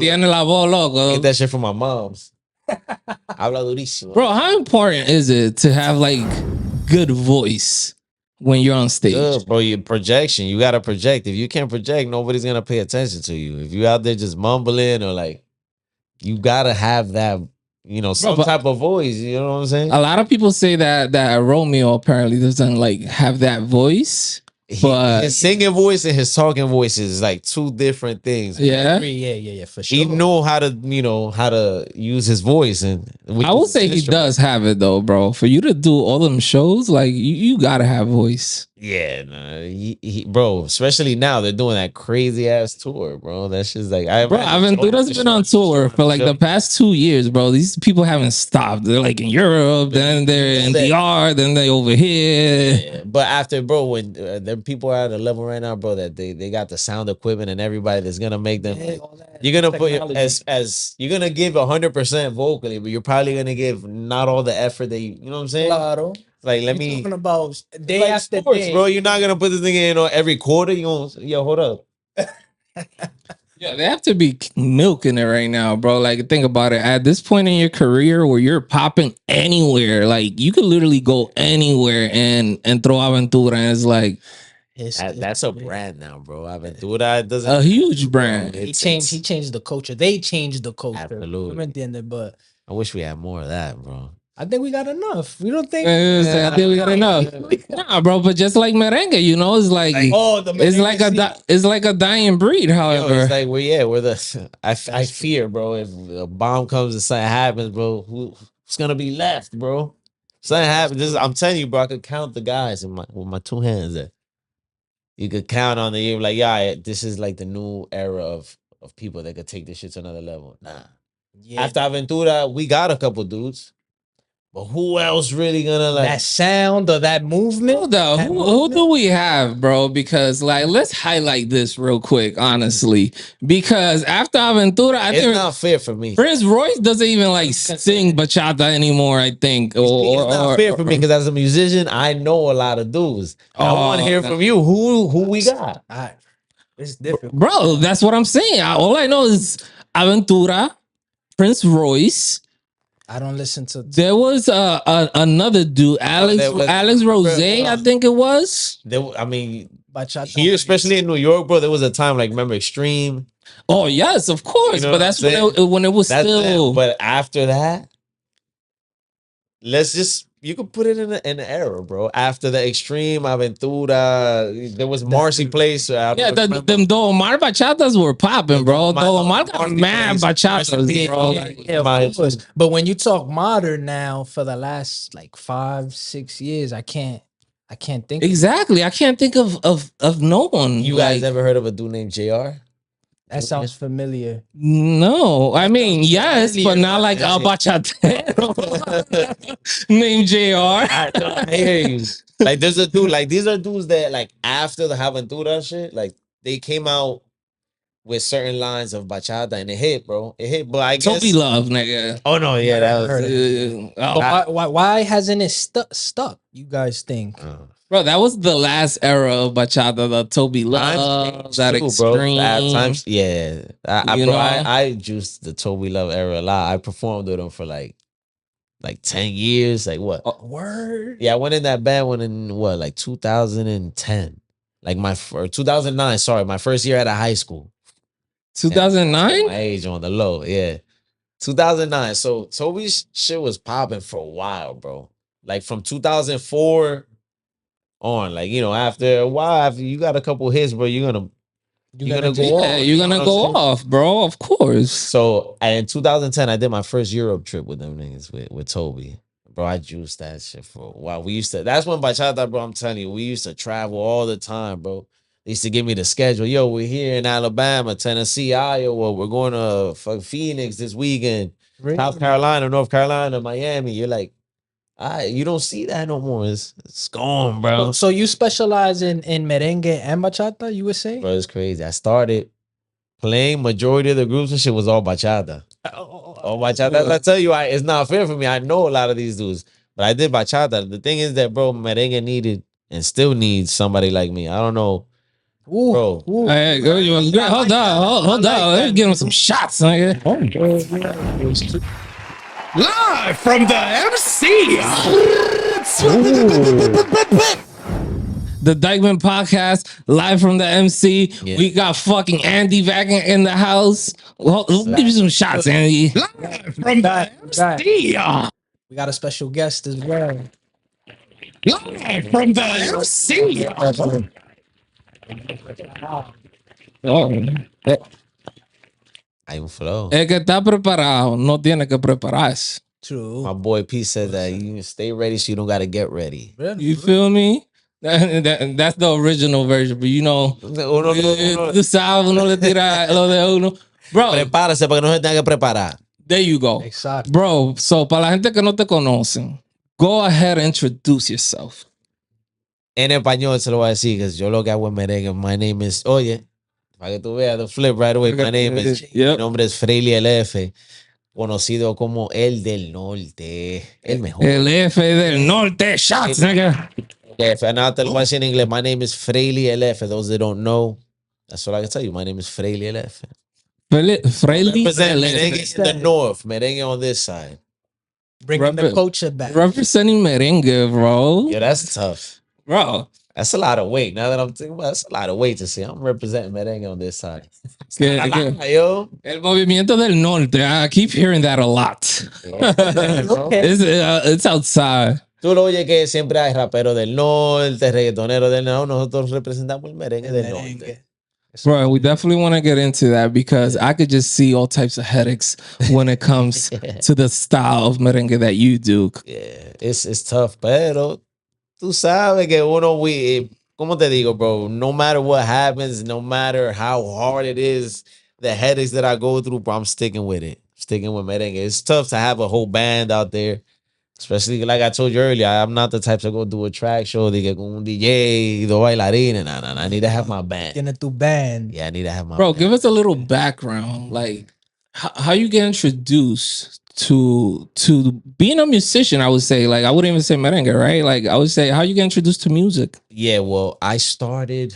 Tiene la voz loco. Get that shit from my mom's. Habla durísimo. Bro, how important is it to have like good voice when you're on stage? Good, bro. Your projection. You gotta project. If you can't project, nobody's gonna pay attention to you. If you out there just mumbling or like, you gotta have that, some type of voice. You know what I'm saying? A lot of people say that Romeo apparently doesn't like have that voice. But his singing voice and his talking voice is like two different things. Yeah, for sure. He know how to use his voice, and I will say he does have it though, bro. For you to do all them shows, like you gotta have voice. Yeah, bro. Especially now they're doing that crazy ass tour, bro. That's just like Aventura's been on tour for like the past 2 years, bro. These people haven't stopped. They're like in Europe, then they're in DR, then they over here. Yeah, but after, bro, when them people are at a level right now, bro, that they got the sound equipment and everybody that's gonna make them. You're gonna put as you're gonna give 100% vocally, but you're probably gonna give not all the effort that you know what I'm saying. Claro. Like You're talking about day after day, bro. You're not gonna put this thing in every quarter. You gonna hold up. Yeah, they have to be milking it right now, bro. Like, think about it. At this point in your career where you're popping anywhere, like you could literally go anywhere and throw Aventura, and it's like that's a brand now, bro. Aventura doesn't a huge brand. He changed the culture. They changed the culture. Absolutely. But I wish we had more of that, bro. I think we got enough. We don't think. I think we got enough. Nah, bro. But just like merengue, it's like it's like a dying breed. However, it's like we're the. I fear, bro. If a bomb comes and something happens, bro, who's gonna be left, bro? Something happens. I'm telling you, bro. I could count the guys with my two hands. You could count on the year, like, yeah, this is like the new era of people that could take this shit to another level. Nah. Yeah. After Aventura, we got a couple dudes. But who else really gonna like that sound or that movement? Who do we have, bro? Because like, let's highlight this real quick, honestly. Because after Aventura, it's not fair for me. Prince Royce doesn't even like sing bachata anymore. I think, it's not fair for me because as a musician, I know a lot of dudes. I want to hear from you. Who we got? It's different, bro. That's what I'm saying. All I know is Aventura, Prince Royce. I don't listen to. There was another dude, Alex Rose, I think it was. Bachata here, especially in New York, bro. There was a time like remember Extreme. Oh yes, of course. But that's when it was still. But after that, you could put it in the era, bro. After the Extreme, Aventura, there was Marcy Place. Them Dolomar bachatas were popping, bro. Dolomar got mad bachatas, bro. But when you talk modern now, for the last like 5-6 years, I can't think. Exactly, I can't think of no one. You guys ever heard of a dude named JR? That sounds familiar. No, I mean yes, but not like a bachatero named JR. I hear you. Like there's a dude, like these are dudes that like after the Aventura shit, like they came out with certain lines of bachata and it hit, bro. It hit, but I guess Toby Love, nigga. Oh no, yeah, that was. Why hasn't it stuck? You guys think? Bro, that was the last era of bachata, the Toby Love, that Extreme. Times, yeah. I juiced the Toby Love era a lot. I performed with him for like 10 years. Like what? Word? Yeah, I went in that band like 2010. Like 2009, sorry, my first year out of high school. 2009? My age on the low, yeah. 2009. So Toby's shit was popping for a while, bro. Like from 2004 on, like after a while, after you got a couple hits, bro, you're gonna go off. You're gonna go off, bro. Of course. So in 2010, I did my first Europe trip with them niggas with Toby, bro. I juiced that shit for a while. That's when bachata, bro. I'm telling you, we used to travel all the time, bro. They used to give me the schedule. Yo, we're here in Alabama, Tennessee, Iowa. We're going to Phoenix this weekend, really? South Carolina, North Carolina, Miami. You're like, you don't see that no more. It's gone, bro. So you specialize in merengue and bachata, you would say? Bro, it's crazy. I started playing majority of the groups and shit was all bachata. All bachata. I tell you, it's not fair for me. I know a lot of these dudes, but I did bachata. The thing is that, bro, merengue needed and still needs somebody like me. I don't know. Ooh, Bro. ooh. Hey, hold on, hold on. Let's give him some shots, nigga. Live from the MC. The Dyckman podcast, live from the MC. Yeah. We got fucking Andy back in the house. Well, we'll give you some shots, Andy. Live from the MC. We got a special guest as well. Live from the MC. Oh, Hay un flow. el que está preparado no tiene que prepararse. True. My boy P said that you stay ready so you don't gotta get ready. You feel me? That's the original version, but you know, tú sabes, uno le tira lo de uno. Bro, Prepárase para que no se tenga que preparar. there you go. Exacto. Bro, so para la gente que no te conocen, go ahead and introduce yourself. En español se lo voy a decir, because yo lo que hago en merengue. My name is, oye, para que tú veas, the flip right away. My name is, Yep. mi nombre es Freily El F, conocido como el del norte, el mejor. El F del norte, shots, nigga. F. And now te lo voy a decir en inglés. My name is Freily El F. Those that don't know, that's all I can tell you. My name is Freily El F. Freily Represent El merengue F. in the north, merengue on this side. Bringing the culture back. Representing merengue, bro. Yeah, that's tough. Bro. That's a lot of weight. Now that I'm thinking about it, that's a lot of weight to say. I'm representing merengue on this side. Yo. El movimiento del norte. I keep hearing that a lot. Okay. It's outside. Tú lo oyes que siempre hay raperos del norte, reggaetoneros del norte. Nosotros representamos el merengue del norte. Bro, we definitely want to get into that because I could just see all types of headaches when it comes to the style of merengue that you do. Yeah, it's tough, pero tú sabes que ¿cómo te digo, bro? No matter what happens, no matter how hard it is, the headaches that I go through, bro, I'm sticking with it. Sticking with merengue. It's tough to have a whole band out there. Especially like I told you earlier, I'm not the type to go do a track show de que con un DJ y dos bailarines. Nah. I need to have my band. Tiene tu band. Yeah, I need to have my Bro, band. give us a little background. Like how you get introduced to being a musician, I would say. Like I wouldn't even say merengue, right? Like I would say how you get introduced to music. Yeah, well, I started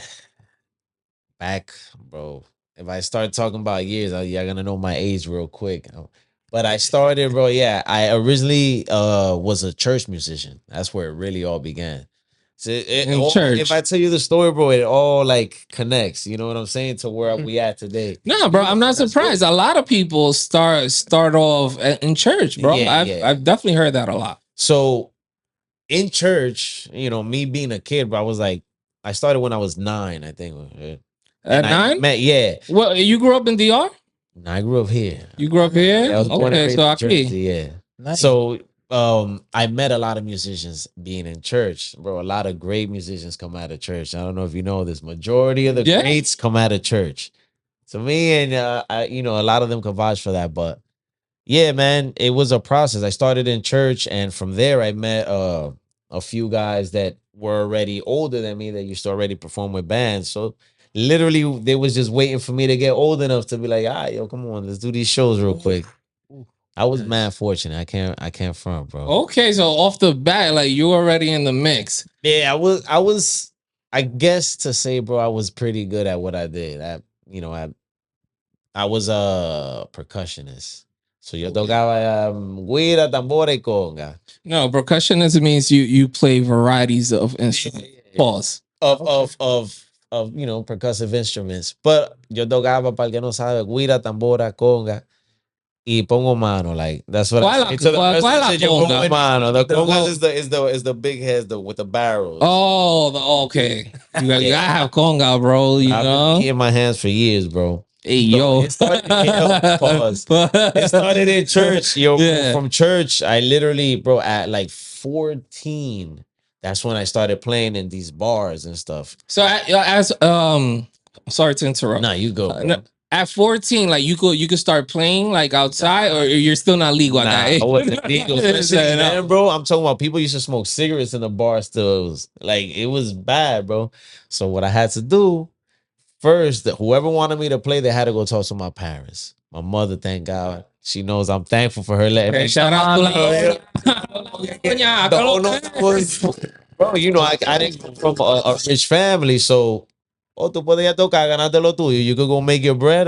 back, bro. If I start talking about years, y'all gonna know my age real quick. But I started, bro. Yeah, I originally was a church musician. That's where it really all began. So Church. If I tell you the story, bro, it all like connects. You know what I'm saying? To where we at today. No, bro, I'm not surprised. A lot of people start off in church, bro. Yeah, I've definitely heard that a lot. So in church, you know, me being a kid, bro, I started when I was 9, I think. At 9? Yeah. Well, you grew up in DR? I grew up here. You grew up here? I was born and Okay, raised so in Jersey, aquí. yeah. Nice. So I met a lot of musicians being in church, bro. A lot of great musicians come out of church. I don't know if you know this. Majority of the greats come out of church. So me and a lot of them can vouch for that. But yeah, man, it was a process. I started in church, and from there I met a few guys that were already older than me that used to already perform with bands. So literally, they was just waiting for me to get old enough to be like, yo, come on, let's do these shows real quick. I was mad fortunate. I can't front, bro. Okay, so off the bat, like you already in the mix. Yeah, I was. I guess to say, bro, I was pretty good at what I did. I was a percussionist. So yo tocaba guira, tambora y conga. No, percussionist means you play varieties of instruments. Pause. Of percussive instruments. But yo tocaba, para el que no sabe, guira, tambora, conga, y pongo mano. Like that's what I say. ¿Cuál mano. The congas is the big heads with the barrels. Oh, okay. You gotta have conga, bro. You I've know, been in my hands for years, bro. Hey, yo. It started, pause. It started in church, yo. Yeah. From church, I literally, bro, at like 14, that's when I started playing in these bars and stuff. So sorry to interrupt. Nah, you go. No, at 14, like you could start playing like outside, or you're still not legal at that age. I wasn't legal. Then, bro, I'm talking about people used to smoke cigarettes in the bar still. It was bad, bro. So what I had to do first, whoever wanted me to play, they had to go talk to my parents. My mother, thank God, she knows I'm thankful for her letting me. Shout out to bro, you know, I didn't come from a rich family, so O tú podías tocar, ganarte lo tuyo. You could go make your bread.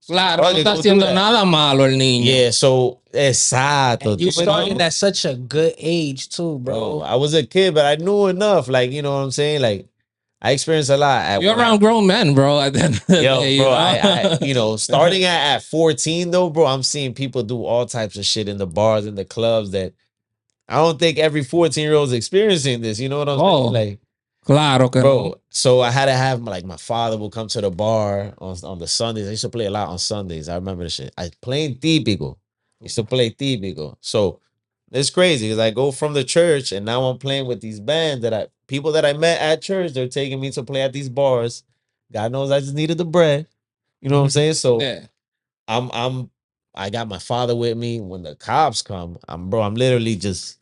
Claro, no Fuck it, está go do haciendo that. nada malo el niño. Yeah, so exacto. And you Tú me started entiendes? at such a good age too, Bro, bro. I was a kid, but I knew enough. Like, you know what I'm saying? Like, I experienced a lot. You're around grown men, bro. At the end of the Yo, day, bro, you know? starting at 14 though, bro, I'm seeing people do all types of shit in the bars and the clubs that I don't think every 14-year-old is experiencing this. You know what I'm saying? Oh, Like, claro que no. bro, so I had to have like my father will come to the bar on the Sundays. I used to play a lot on Sundays. I remember the shit. I playing típico. Used to play típico. So it's crazy because I go from the church and now I'm playing with these bands people that I met at church. They're taking me to play at these bars. God knows I just needed the bread. You know what I'm saying? So Yeah. I got my father with me. When the cops come, I'm literally just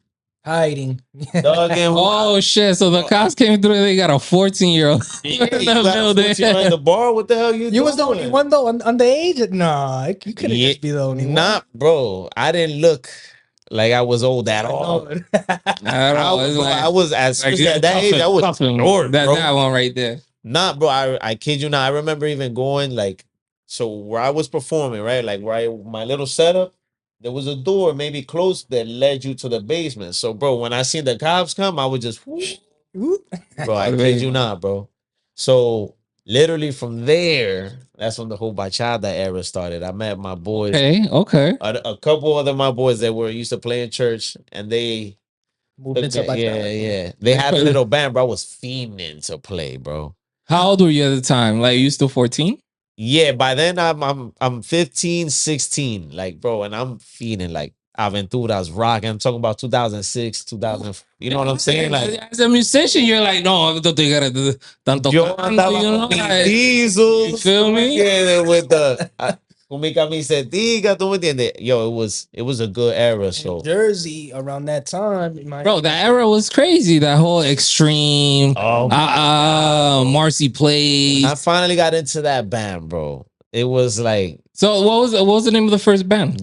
Hiding. thugging. Oh shit! So the cops came through. They got a 14-year-old Yeah, in you the got a building. 14 in the bar. What the hell you You was the doing? only one though underage? Nah, you couldn't Yeah, just be the only not, bro. I didn't look like I was old at all. one. I don't know. It's Bro, I was like at that age. I was short, that bro. that one right there. Not, bro. I kid you not. I remember even going like, so where I was performing, right? Like my little setup, there was a door maybe close that led you to the basement. So, bro, when I seen the cops come, I was just, bro. I kid you not, bro. So literally from there, that's when the whole bachata era started. I met my boys, Okay. a couple other my boys that were used to play in church, and they Moved into yeah, bachata. yeah. They had a little band, bro. I was fiending to play, bro. How old were you at the time? Like you still 14? Yeah, by then I'm 15, 16, like bro, and I'm feeling like Aventura's rocking. I'm talking about 2006, 2000. You know what I'm saying? Like As a musician, you're like, no, don't te quieres tanto yo canto, andaba you know? con mis Like, diesels, you feel ¿tú me me? entiendes? With con mi camisetica, ¿tú me entiendes? Yo, it was a good era. So Jersey around that time, Bro, that era was crazy. That whole extreme, oh, Marcy plays. I finally got into that band, bro. It was like So what was the name of the first band?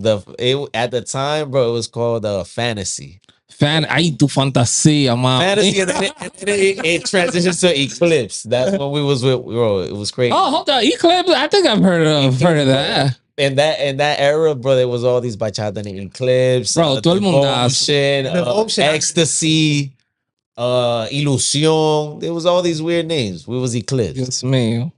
at the time, bro. It was called Fantasy. Ay, tu fantasía, man. Fantasy, and then it transitions to Eclipse. That's when we was with, bro. It was crazy. Oh, hold on, Eclipse. I think I've heard of that. In that era, bro, there was all these bachata and Eclipse, Bro, todo el mundazo. Devotion, Ecstasy, Ilusión. There was all these weird names. We was Eclipse. Dios mío.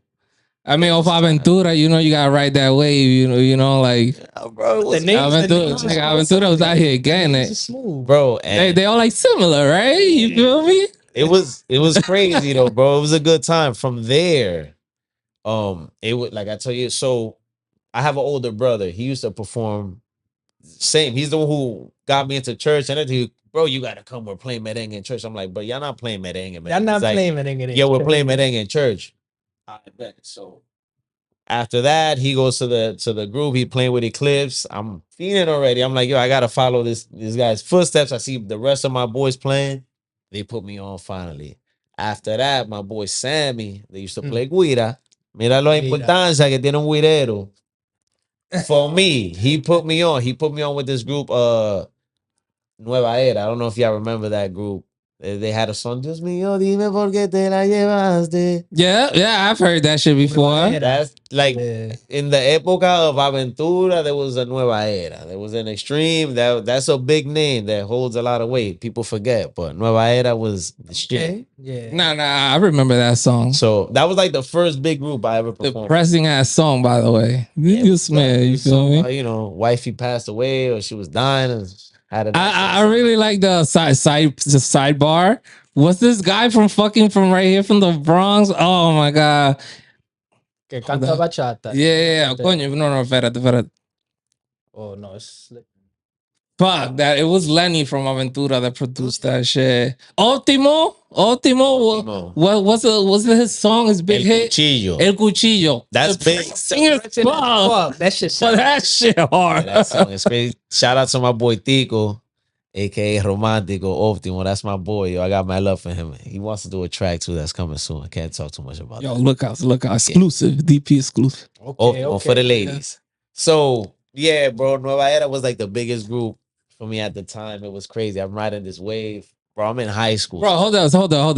I mean, off Aventura, you know, you gotta ride that wave. You know, like Bro, it was Aventura was out here getting it, smooth, bro. They all like similar, right? You feel me? It was crazy though, bro. It was a good time. From there, it would like I tell you. So I have an older brother. He used to perform. Same. He's the one who got me into church, and he, bro, you gotta come. We're playing merengue in church. I'm like, but y'all not playing merengue. Y'all not Like, playing merengue. yeah, we're playing merengue in church. I bet. So after that, he goes to the group. He playing with Eclipse. I'm feeling already. I'm like, yo, I gotta follow this guy's footsteps. I see the rest of my boys playing. They put me on finally. After that, my boy Sammy, they used to play guira. Mira la importancia que tiene un guirero. For me, he put me on. He put me on with this group, Nueva Era. I don't know if y'all remember that group. They had a song, Dios mío, dime por qué te la llevaste. Yeah, I've heard that shit before. That's like in the época of Aventura, there was a Nueva Era. There was an Extreme. That's a big name that holds a lot of weight. People forget, but Nueva Era was the shit. Yeah. Nah, I remember that song. So that was like the first big group I ever performed. Depressing ass song, by the way. This man, you feel me? You know, wifey passed away or she was dying and had it. I really like the sidebar. What's this guy from right here from the Bronx? Oh my god. Que canta bachata. Yeah. Coño, no, espérate. Oh no, it's Fuck that. It was Lenny from Aventura that produced that shit. Ultimo. What's his song? His big hit? Cuchillo. El Cuchillo. That's big. Singer fuck. That shit. That shit hard. That song is crazy. Shout out to my boy Tico, aka Romantico Optimo. That's my boy. Yo, I got my love for him. He wants to do a track too that's coming soon. I can't talk too much about Yo, that. look out. Exclusive. DP exclusive. Okay. For the ladies. So yeah, bro, Nueva Era was like the biggest group for me at the time. It was crazy. I'm riding this wave. Bro, I'm in high school. Bro, hold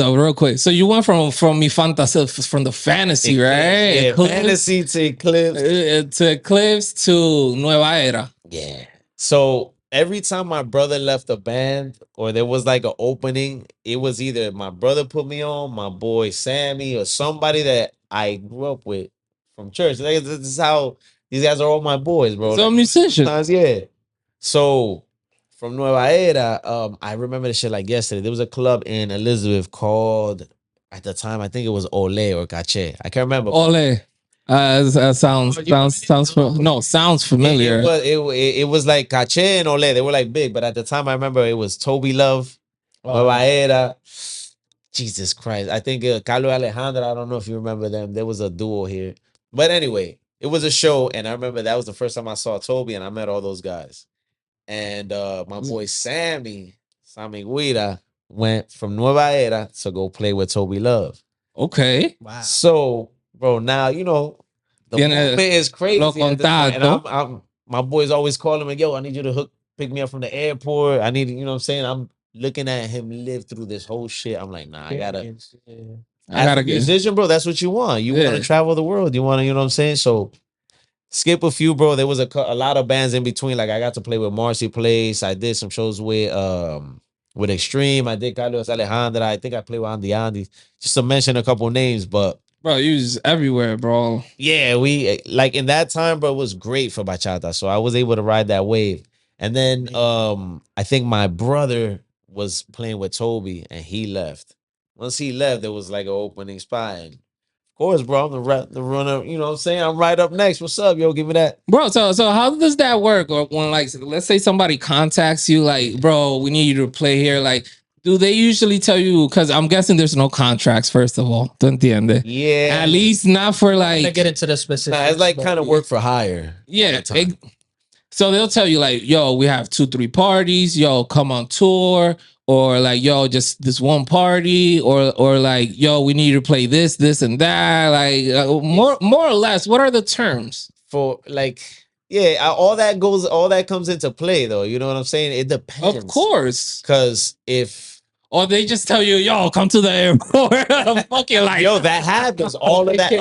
on, real quick. So you went from Mi Fantasy, from the fantasy, Eclipse, right? Yeah, Eclipse, fantasy to Eclipse. to Eclipse to Nueva Era. Yeah. So every time my brother left the band or there was like an opening, it was either my brother put me on, my boy Sammy, or somebody that I grew up with from church. Like, this is how these guys are all my boys, bro. So Like, musician. sometimes, yeah. So from Nueva Era, I remember the shit like yesterday. There was a club in Elizabeth called, at the time, I think it was Ole or Cache. I can't remember. Ole. Sounds familiar. It was like Cache and Ole. They were like big, but at the time I remember it was Toby Love, Nueva Era. Jesus Christ. I think Carlos Alejandro, I don't know if you remember them. There was a duo here. But anyway, it was a show, and I remember that was the first time I saw Toby, and I met all those guys. And my boy Sammy Guida, went from Nueva Era to go play with Toby Love. Okay. Wow. So, bro, now you know the movement is crazy. Lo At this point, and contacto. I'm my boys always calling me, yo, I need you to pick me up from the airport. I need, you know what I'm saying? I'm looking at him live through this whole shit. I'm like, nah, I gotta as a musician, bro, that's what you want. You want to travel the world. You want to, you know what I'm saying? So skip a few, bro. There was a lot of bands in between. Like I got to play with Marcy Place. I did some shows with Extreme. I did Carlos Alejandra. I think I played with Andy Andy. Just to mention a couple names, but bro, you was everywhere, bro. yeah, we like in that time, bro, it was great for bachata. So I was able to ride that wave. And then I think my brother was playing with Toby and he left. Once he left, there was like an opening spot. And of course, bro, I'm the runner, you know what I'm saying? I'm right up next. What's up, yo? Give me that. Bro, so how does that work? Or when, like, let's say somebody contacts you, like, bro, we need you to play here. Like, do they usually tell you? Because I'm guessing there's no contracts, first of all. ¿Tú entiendes? Yeah. At least not for like. To get into the specifics. Nah, it's like kind of work for hire. Yeah. So they'll tell you like, yo, we have 2-3 parties. Yo, come on tour. Or like, yo, just this one party. Or like, yo, we need you to play this, and that. Like more or less, what are the terms? For like, yeah, all that comes into play though. You know what I'm saying? It depends. Of course. Because if or they just tell you, yo, come to the airport. Fucking like, yo, that happens. All of that.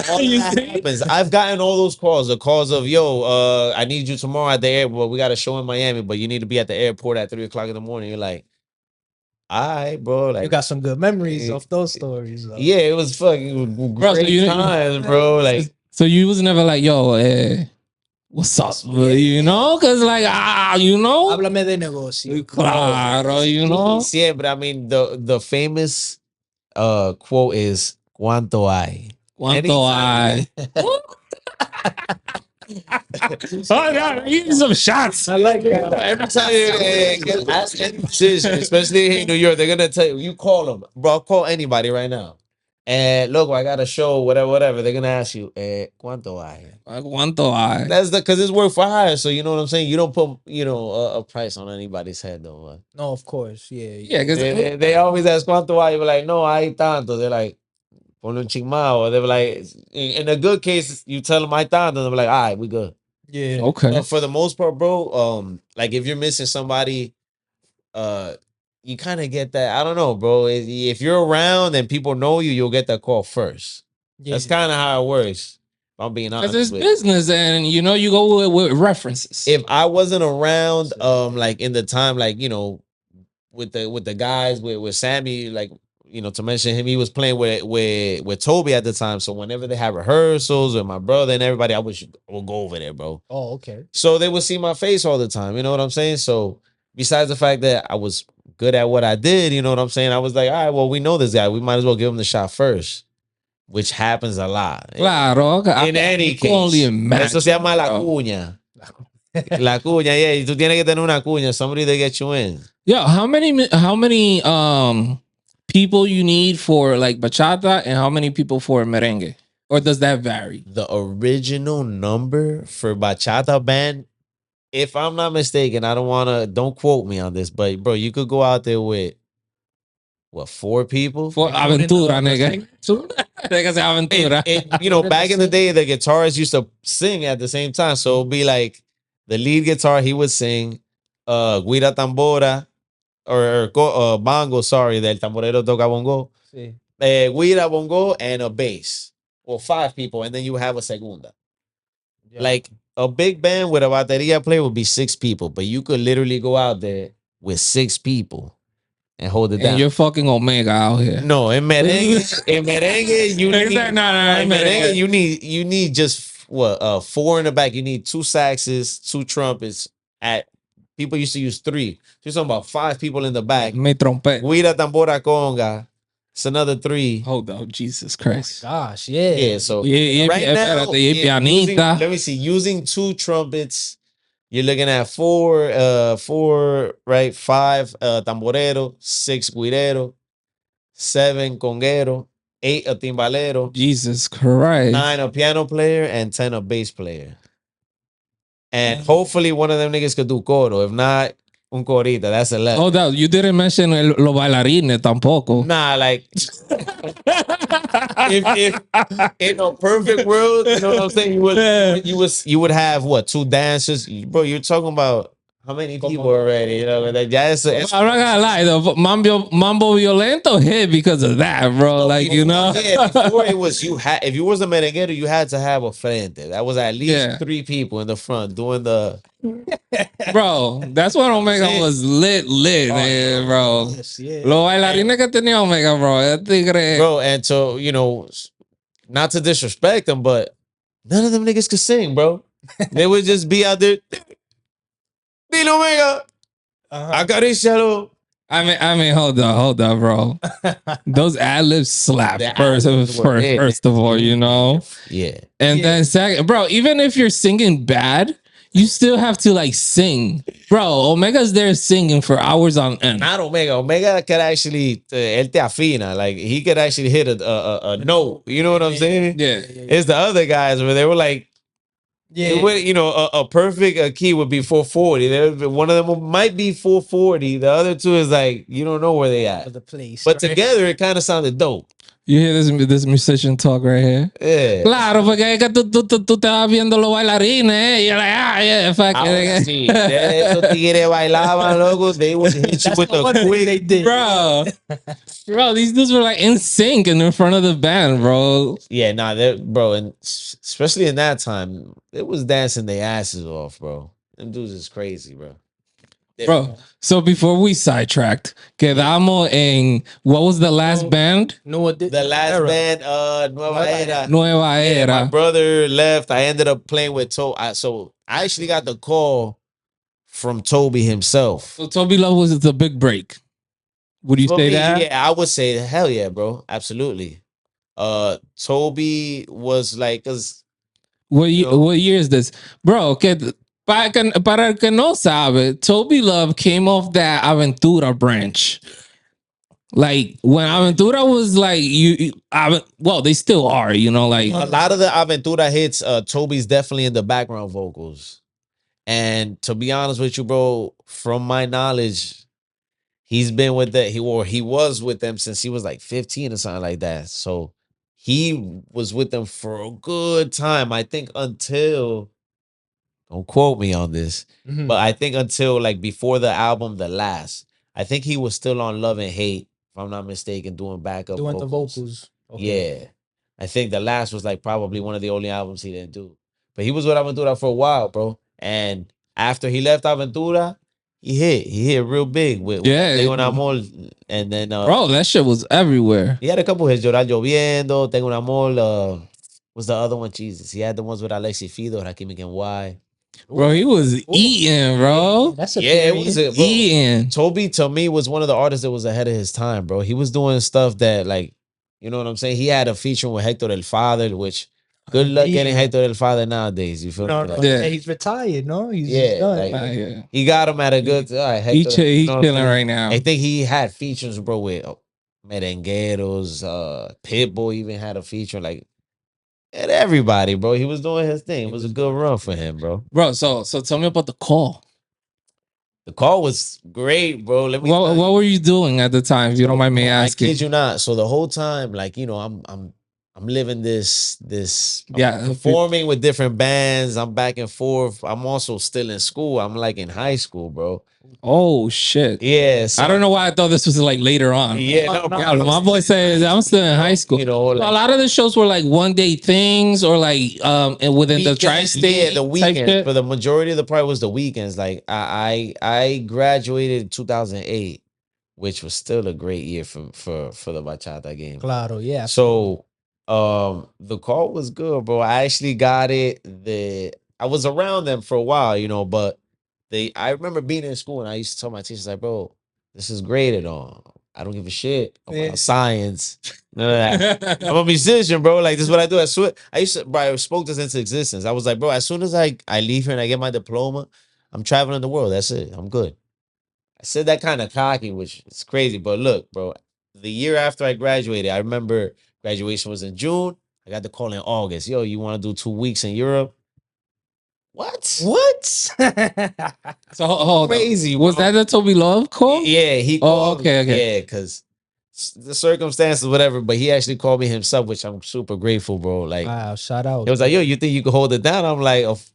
Happens. I've gotten all those calls. The calls of, yo, I need you tomorrow at the airport. We got a show in Miami, but you need to be at the airport at 3:00 in the morning. You're like, all right, bro. Like, you got some good memories of those stories, though. Yeah, it was fucking great times, bro. Like, so you was never like, yo, what's up? You know, because like, you know, háblame de negocio. Claro, you know. Siempre. I mean, the famous quote is "Cuánto hay." Cuánto hay. Oh, yeah, give me some shots. I like that. Every time you ask any musician, especially in New York, they're gonna tell you. You call them, bro. Call anybody right now. And look, I got a show, whatever. They're gonna ask you, "Cuánto hay?" Cuánto hay? That's because it's work for hire. So you know what I'm saying. You don't put a price on anybody's head though. No, of course, yeah. Yeah, because they always ask "Cuánto hay?" You're like, "No, hay tanto." They're like, "Ponle un chingmao." They're like, in a good case, you tell them hay tanto. They're like, "All right, we good." Yeah. Okay. But for the most part, bro, like if you're missing somebody, you kind of get that. I don't know, bro. If you're around and people know you, you'll get that call first. Yeah. That's kind of how it works. If I'm being honest. Because it's business, and you know you go with references. If I wasn't around, like in the time, like with the guys with Sammy, like to mention him, he was playing with Toby at the time. So whenever they have rehearsals with my brother and everybody, I would go over there, bro. Oh, okay. So they would see my face all the time. You know what I'm saying? So besides the fact that I was good at what I did, you know what I'm saying? I was like, all right, well, we know this guy. We might as well give him the shot first, which happens a lot. Claro. In any case. Only imagine. Eso se llama la cuña. La cuña, yeah. Y tú tienes que tener una cuña, somebody to get you in. Yo, how many people you need for like bachata and how many people for merengue? Or does that vary? The original number for bachata band, if I'm not mistaken, don't quote me on this, but bro, you could go out there with 4 people? For Aventura, nigga. Nigga say Aventura. Back in the day, the guitarist used to sing at the same time. So it'd be like the lead guitar, he would sing, Guira Tambora, bongo, sorry, del tamborero toca bongo. Sí. Guira, bongo, and a bass. Well, 5 people, and then you have a segunda. Yeah. Like a big band with a bateria player would be 6 people, but you could literally go out there with 6 people and hold it And down. you're fucking Omega out here. No, in merengue, you need in merengue. you need just what 4 in the back. You need 2 saxes, 2 trumpets. At people used to use 3. So you're talking about 5 people in the back. Me trompet. Guira, tambora, conga. It's another 3. Hold up, Jesus Oh Christ. my gosh, yeah. Yeah, so Right now, pianita. let me see. Using 2 trumpets, you're looking at 4, right? 5 tamborero, 6 guirero, 7 conguero, 8 a timbalero, Jesus Christ. 9 a piano player, and 10 a bass player. And hopefully one of them niggas could do coro. If not, un corita. That's 11. Hold up, you didn't mention los bailarines tampoco. Nah, like if in a perfect world, you know what I'm saying? You would have what 2 dancers, bro. You're talking about how many people already? You know, that it's I'm not gonna lie, the Mambo Violento hit because of that, bro. Like, you know. Yeah, before it was if you was a merenguero, you had to have a frente. That was at least Yeah. 3 people in the front doing the Bro, that's when Omega was lit, bro. Yes, yeah. Los bailarines que tenía Omega, bro. That tigre. bro. And so not to disrespect them, but none of them niggas could sing, bro. They would just be out there. Dile Omega, acaricialo. I mean, hold up, bro. Those ad libs slap The first ad-libs were it. first of all, you know. Yeah. And then second, bro, even if you're singing bad, you still have to like sing. Bro, Omega's there singing for hours on end. Not Omega. Omega could actually, él te afina. Like, he could actually hit a note. You know what I'm saying? Yeah. It's the other guys where they were like, Yeah. a perfect key would be 440. One of them might be 440. The other 2 is like, you don't know where they at. The place. But together, it kind of sounded dope. You hear this musician talk right here? Yeah. Claro, porque es que tú estabas viendo los bailarines, y you're like, yeah, fuck Ahora it. sí, esos tigres bailaban, loco. They would hit you with the quick. They did. Bro, these dudes were like in sync and in front of the band, bro. Yeah, nah, bro, and especially in that time, it was dancing their asses off, bro. Them dudes is crazy, bro. Bro, so before we sidetracked, quedamos en what was the last band? The last band, Nueva Era. Nueva Yeah, my Era. brother left. I ended up playing with Toby. So I actually got the call from Toby himself. So Toby Love was the big break. Would you For say me, that? yeah, I would say hell yeah, bro. Absolutely. Toby was like, cause What year is this? Bro, para el que no sabe, Toby Love came off that Aventura branch. Like when Aventura was like well, they still are, you know, like a lot of the Aventura hits, Toby's definitely in the background vocals. And to be honest with you, bro, from my knowledge, he's been with he was with them since he was like 15 or something like that. So he was with them for a good time. I think until, don't quote me on this, but I think until like before the album, The Last, I think he was still on Love and Hate, if I'm not mistaken, doing backup Doing vocals. the vocals. Okay. Yeah. I think The Last was like probably one of the only albums he didn't do. But he was with Aventura for a while, bro. And after he left Aventura, he hit real big with Tengo un Amor. And then bro, that shit was everywhere. he had a couple hits, Llorar Lloviendo, Tengo un Amor, was the other one, Jesus. He had the ones with Alexi Fido, Rakim and Y. Bro, he was eating, bro. That's a Yeah, it was it, bro. Eating. Toby, to me, was one of the artists that was ahead of his time, bro. He was doing stuff that, like, you know what I'm saying? He had a feature with Hector El Father, which good luck getting Hector El Father nowadays. You feel me? Like, Yeah, he's retired, no? He's yeah, done. like, he got him at a good. Hector, He's chilling right now. I think he had features, bro, with Merengueros, Pitbull even had a feature, like, and everybody, bro. He was doing his thing. It was a good run for him, bro. Bro, so tell me about the call. The call was great, bro. What were you doing at the time, if you don't mind me I asking? kid you not. So the whole time, like, you know, I'm I'm living this Yeah, performing with different bands. I'm back and forth. I'm also still in school. I'm like in high school, bro. Oh shit. Yeah, so I don't know why I thought this was like later on. Yeah, no, Yeah, my boy said I'm still in high school. You know, So like- a lot of the shows were like one day things or like and within the tri-state. Yeah, the weekends. For the majority of the part was the weekends. Like I graduated in 2008, which was still a great year for the bachata game. Claro, yeah. So the call was good, bro. I actually got it. I was around them for a while, you know, but I remember being in school and I used to tell my teachers, like, bro, this is great and all. I don't give a shit about science. None of that. I'm a musician, bro. Like, this is what I do. Bro, I spoke this into existence. I was like, bro, as soon as I leave here and I get my diploma, I'm traveling the world. That's it. I'm good. I said that kind of cocky, which is crazy. But look, bro, the year after I graduated, I remember graduation was in June. I got the call in August. Yo, you want to do 2 weeks in Europe? What? What? So hold Crazy, on. Was bro. that the Toby Love call? Yeah, he Oh, called. okay. Yeah, because the circumstances, whatever. But he actually called me himself, which I'm super grateful, bro. Like, Wow, shout out. it was like, yo, you think you can hold it down? I'm like, of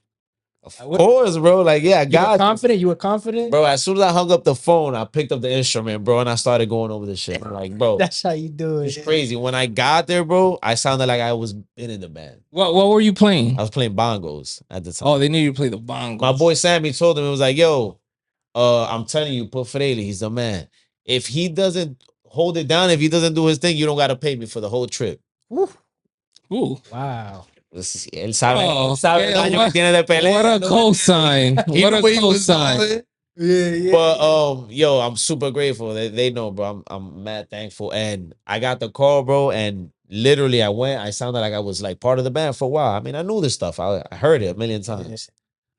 course, bro. Like, yeah, I You were got confident? You were confident? bro. As soon as I hung up the phone, I picked up the instrument, bro, and I started going over the shit. I'm like, bro, That's how you do it. it's crazy. When I got there, bro, I sounded like I was been in the band. What were you playing? I was playing bongos at the time. Oh, they need you to play the bongos. My boy Sammy told him, it was like, yo, I'm telling you, put Freily, he's the man. If he doesn't hold it down, if he doesn't do his thing, you don't gotta pay me for the whole trip. Ooh. Wow. Él sabe, Oh, él sabe el daño que tiene de pelea. What a cosign. What a cosign. Yeah. But yo, I'm super grateful. They know, bro. I'm mad thankful. And I got the call, bro, and literally I sounded like I was like part of the band for a while. I mean, I knew this stuff. I heard it a million times.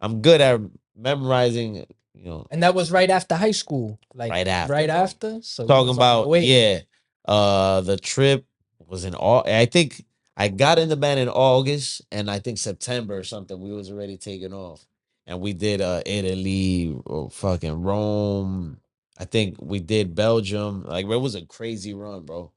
I'm good at memorizing, you know. And that was right after high school. Like Right after. Right after. So Talking about wait. yeah. The trip was in I think I got in the band in August, and I think September or something, we was already taking off. And we did Italy or fucking Rome. I think we did Belgium. Like, it was a crazy run, bro.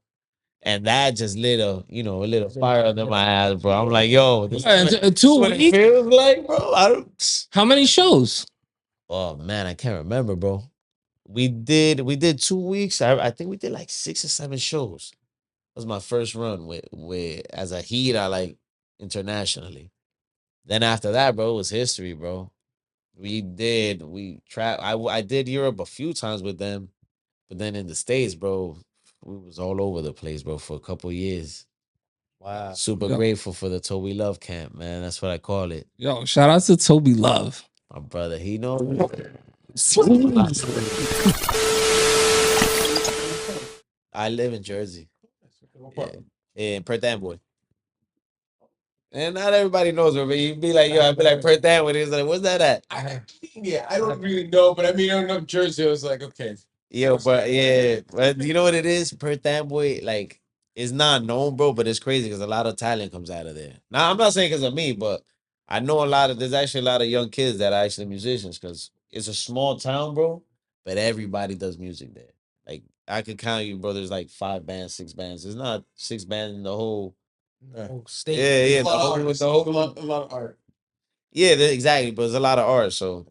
And that just lit a fire under my ass, bro. I'm like, yo, this is what it feels like, bro. How many shows? Oh man, I can't remember, bro. We did 2 weeks. I think we did like 6 or 7 shows. That was my first run with as a Hira, like internationally. Then after that, bro, it was history, bro. I did Europe a few times with them, but then in the States, bro, we was all over the place, bro, for a couple years. Wow. Super grateful for the Toby Love camp, man. That's what I call it. Yo, shout out to Toby Love. My brother, he knows. I live in Jersey. Yeah. In Perth Amboy. And not everybody knows it, but you'd be like, yo, I'd be like, Perth Amboy. He's like, what's that at? I don't really know, but I mean, I don't know Jersey. I was like, okay. Yo, but you know what it is? Perth Amboy, like, it's not known, bro, but it's crazy because a lot of talent comes out of there. Now, I'm not saying because of me, but I know there's actually a lot of young kids that are actually musicians because it's a small town, bro, but everybody does music there. Like, I could count you, bro, there's like 5 bands, 6 bands. There's not 6 bands in the whole. State. Yeah, A lot of art. Yeah, exactly. But there's a lot of art, so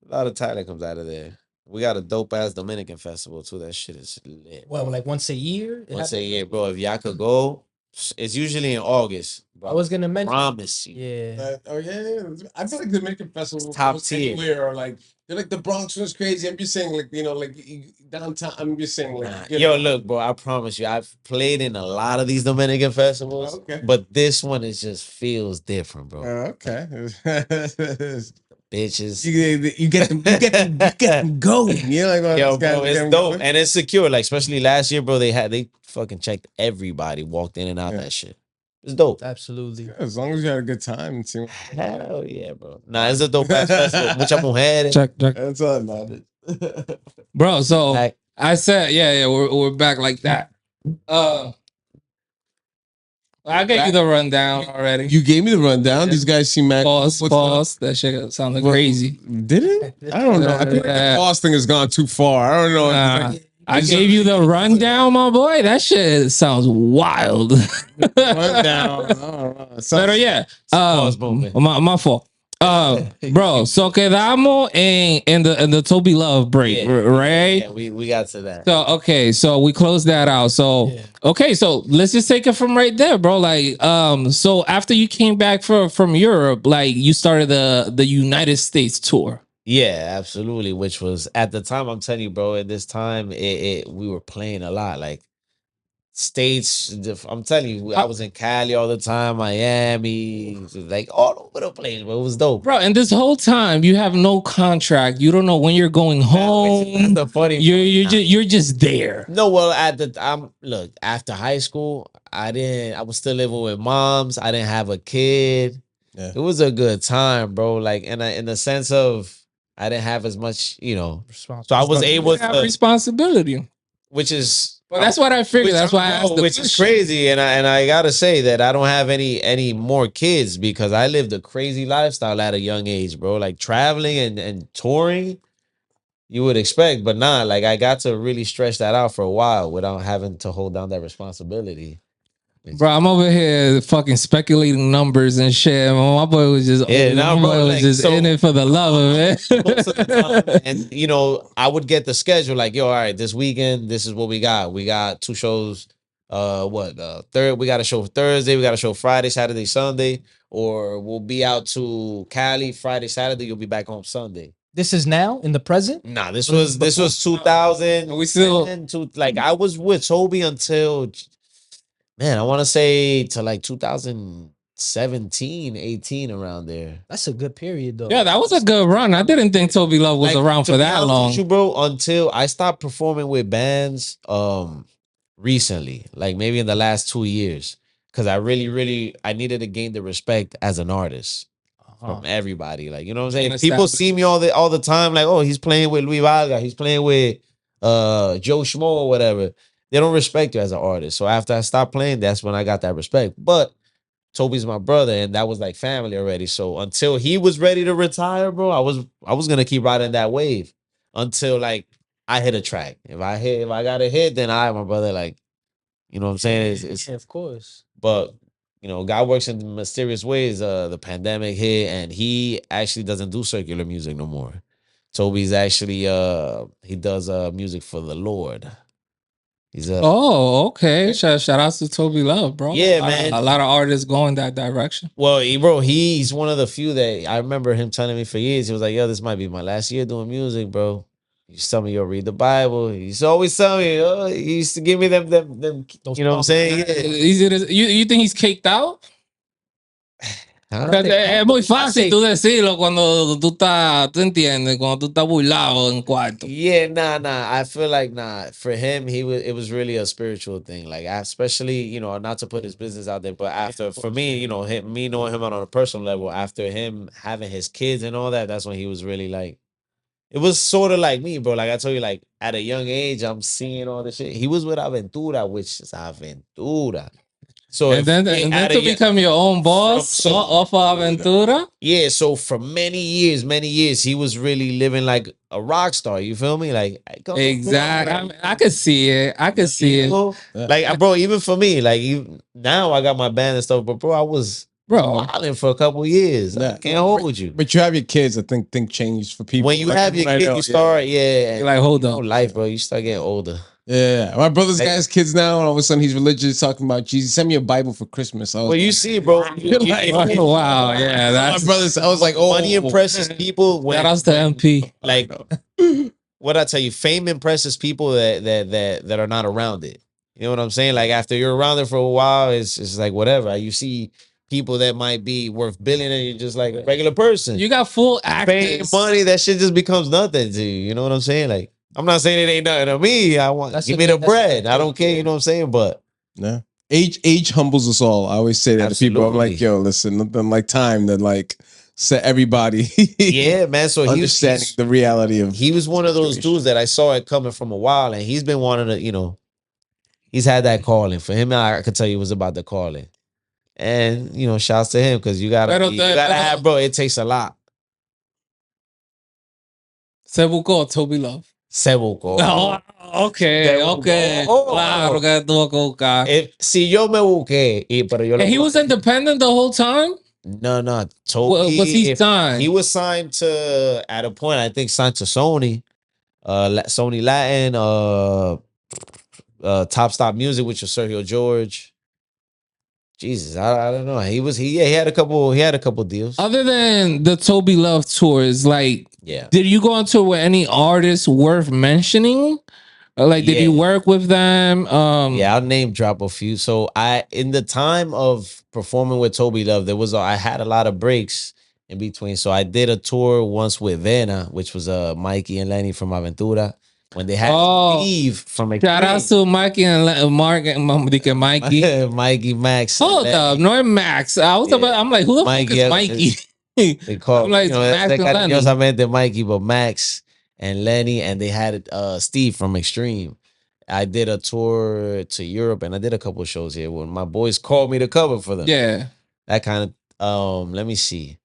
a lot of talent comes out of there. We got a dope ass Dominican festival too. That shit is lit. Well, like once a year? Once a year, bro. If y'all could go, it's usually in August. Bro. I was gonna mention. Promise you. Yeah. I feel like the Dominican Festival Top goes tier. anywhere, or like they're like the Bronx was crazy. I'm just saying, like, you know, like downtown. I'm just saying, like, Yo, look, bro. I promise you, I've played in a lot of these Dominican festivals. Okay. But this one just feels different, bro. Okay. Bitches. You get them going. You know, like, Yo, bro, it's dope and it's secure. Like, especially last year, bro, they fucking checked everybody, walked in and out that shit. It's dope. Absolutely. As long as you had a good time. Hell yeah, bro. Nah, it's a dope ass festival. Muchas mujeres. Check. That's all that matters. Bro, so Like, I said, yeah, we're back like that. I gave you the rundown already. You gave me the rundown. These guys seem mad. Pause. That shit sounded crazy. Did it? I don't know. I think the pause thing has gone too far. I don't know. Nah. I gave you the rundown, my boy. That shit sounds wild. Rundown. Pero yeah, Pause moment. my fault. Bro, so quedamos in the Toby Love break, right? Yeah, we got to that. So okay, so we closed that out. So Yeah. okay, so let's just take it from right there, bro. Like, so after you came back from Europe, like you started the United States tour. Yeah, absolutely. Which was at the time, I'm telling you, bro. At this time, we were playing a lot, like states. I'm telling you, I was in Cali all the time, Miami, like all over the place. But it was dope, Bro, and this whole time you have no contract. You don't know when you're going home. That's the funny. You're just there. No, well, at the look, after high school, I was still living with moms. I didn't have a kid. Yeah. It was a good time, bro. Like in the sense of I didn't have as much, so I was able You have to, responsibility. which is Well, that's what I figured. which That's why I asked the which is question. crazy. And I gotta say that I don't have any more kids because I lived a crazy lifestyle at a young age, bro. Like traveling and touring, you would expect, but not. Like I got to really stretch that out for a while without having to hold down that responsibility. Bro, I'm over here fucking speculating numbers and shit. My boy was just, nah, my bro, boy was like, just so- in it for the love of Most of the time, it. and I would get the schedule like, yo, all right, this weekend, this is what we got. We got 2 shows. Third, we got a show Thursday, we got a show Friday, Saturday, Sunday, or we'll be out to Cali Friday, Saturday. You'll be back home Sunday. This is now in the present. Nah, this was 2000. We still- like I was with Toby until, man, I want to say to like 2017, 18 around there. That's a good period though. Yeah, that was a good run. I didn't think Toby Love was Like, around to for be that honest long. with you, bro, until I stopped performing with bands recently, like maybe in the last 2 years, because I really I needed to gain the respect as an artist from everybody. Like, you know what I'm saying? And People establish- see me all the time, like, oh, he's playing with Luis Valga, he's playing with Joe Schmo or whatever. They don't respect you as an artist. So after I stopped playing, that's when I got that respect. But Toby's my brother, and that was like family already. So until he was ready to retire, bro, I was gonna keep riding that wave until like I hit a track. If I got a hit, then my brother, like, you know what I'm saying? It's Yeah, of course. but God works in mysterious ways. The pandemic hit, and he actually doesn't do circular music no more. Toby's actually he does music for the Lord. He's Oh, okay. Shout outs to Toby Love, bro. Yeah, A man. lot of artists going that direction. Well, he's one of the few that I remember him telling me for years. He was like, yo, this might be my last year doing music, bro. He used to tell me, yo, read the Bible. He used to always tell me, he used to give me them Those you know what I'm saying? Yeah. You think he's caked out? Huh? Es muy fácil tú decirlo cuando tú estás, tú entiendes, cuando tú estás burlado en cuarto. Yeah, nah. I feel like for him, it was really a spiritual thing. Like, especially, not to put his business out there, but after, for me, me knowing him on a personal level, after him having his kids and all that, that's when he was really like, it was sort of like me, bro. Like I told you, like at a young age, I'm seeing all this shit. He was with Aventura, which is Aventura. So And then to become your own boss off of Aventura. yeah, so for many years, he was really living like a rock star. You feel me? Like Exactly. I could see it. I could see it. Like, bro, even for me, like now I got my band and stuff, but bro, I was wilding for a couple years. I can't hold you. But you have your kids. I think changed for people. When you have your kids, you start, You're like, hold on, life, bro. You start getting older. Yeah, my brother's got his kids now, and all of a sudden he's religious, talking about Jesus. Send me a Bible for Christmas. Well, you see, bro. Wow, yeah, that's my brothers. I was like, oh, money impresses people. Shout outs to MP. Like, what I tell you, fame impresses people that are not around it. You know what I'm saying? Like after you're around it for a while, it's like whatever. You see people that might be worth billion, and you're just like a regular person. You got full Fame, actors. money, that shit just becomes nothing to you. You know what I'm saying? Like, I'm not saying it ain't nothing to me. Give me the bread. I don't care. You know what I'm saying? But yeah, age humbles us all. I always say that to people. I'm like, Absolutely. yo, listen, nothing like time that like set everybody. yeah, man. So understanding the reality of. he was one of those dudes that I saw it coming from a while, and he's been wanting to, he's had that calling. For him, I could tell you it was about the calling. And shouts to him because you gotta have, bro. It takes a lot. Se buscó Toby Love. Se buscó. Oh, okay, okay. Claro que tuvo que buscar. Si yo me busqué, pero yo And he was independent the whole time? No. Toby, Was he signed? He was signed to, at a point, I think signed to Sony. Sony Latin, Top Stop Music, which was Sergio George. Jesus, I don't know. He had a couple deals. Other than the Toby Love tours, like, Yeah. did you go on tour with any artists worth mentioning? Or like, did you work with them? Yeah, I'll name drop a few. So in the time of performing with Toby Love, I had a lot of breaks in between. So I did a tour once with Vena, which was Mikey and Lenny from Aventura. When they had Steve from Extreme. Shout out to Mikey and Mark and Mikey. Mikey, Max. Hold up, no Max. I'm like, who the fuck is Mikey? They call Max cariñosamente Mikey, but Max and Lenny, and they had Steve from Extreme. I did a tour to Europe, and I did a couple of shows here when my boys called me to cover for them. Yeah, that kind of. Let me see.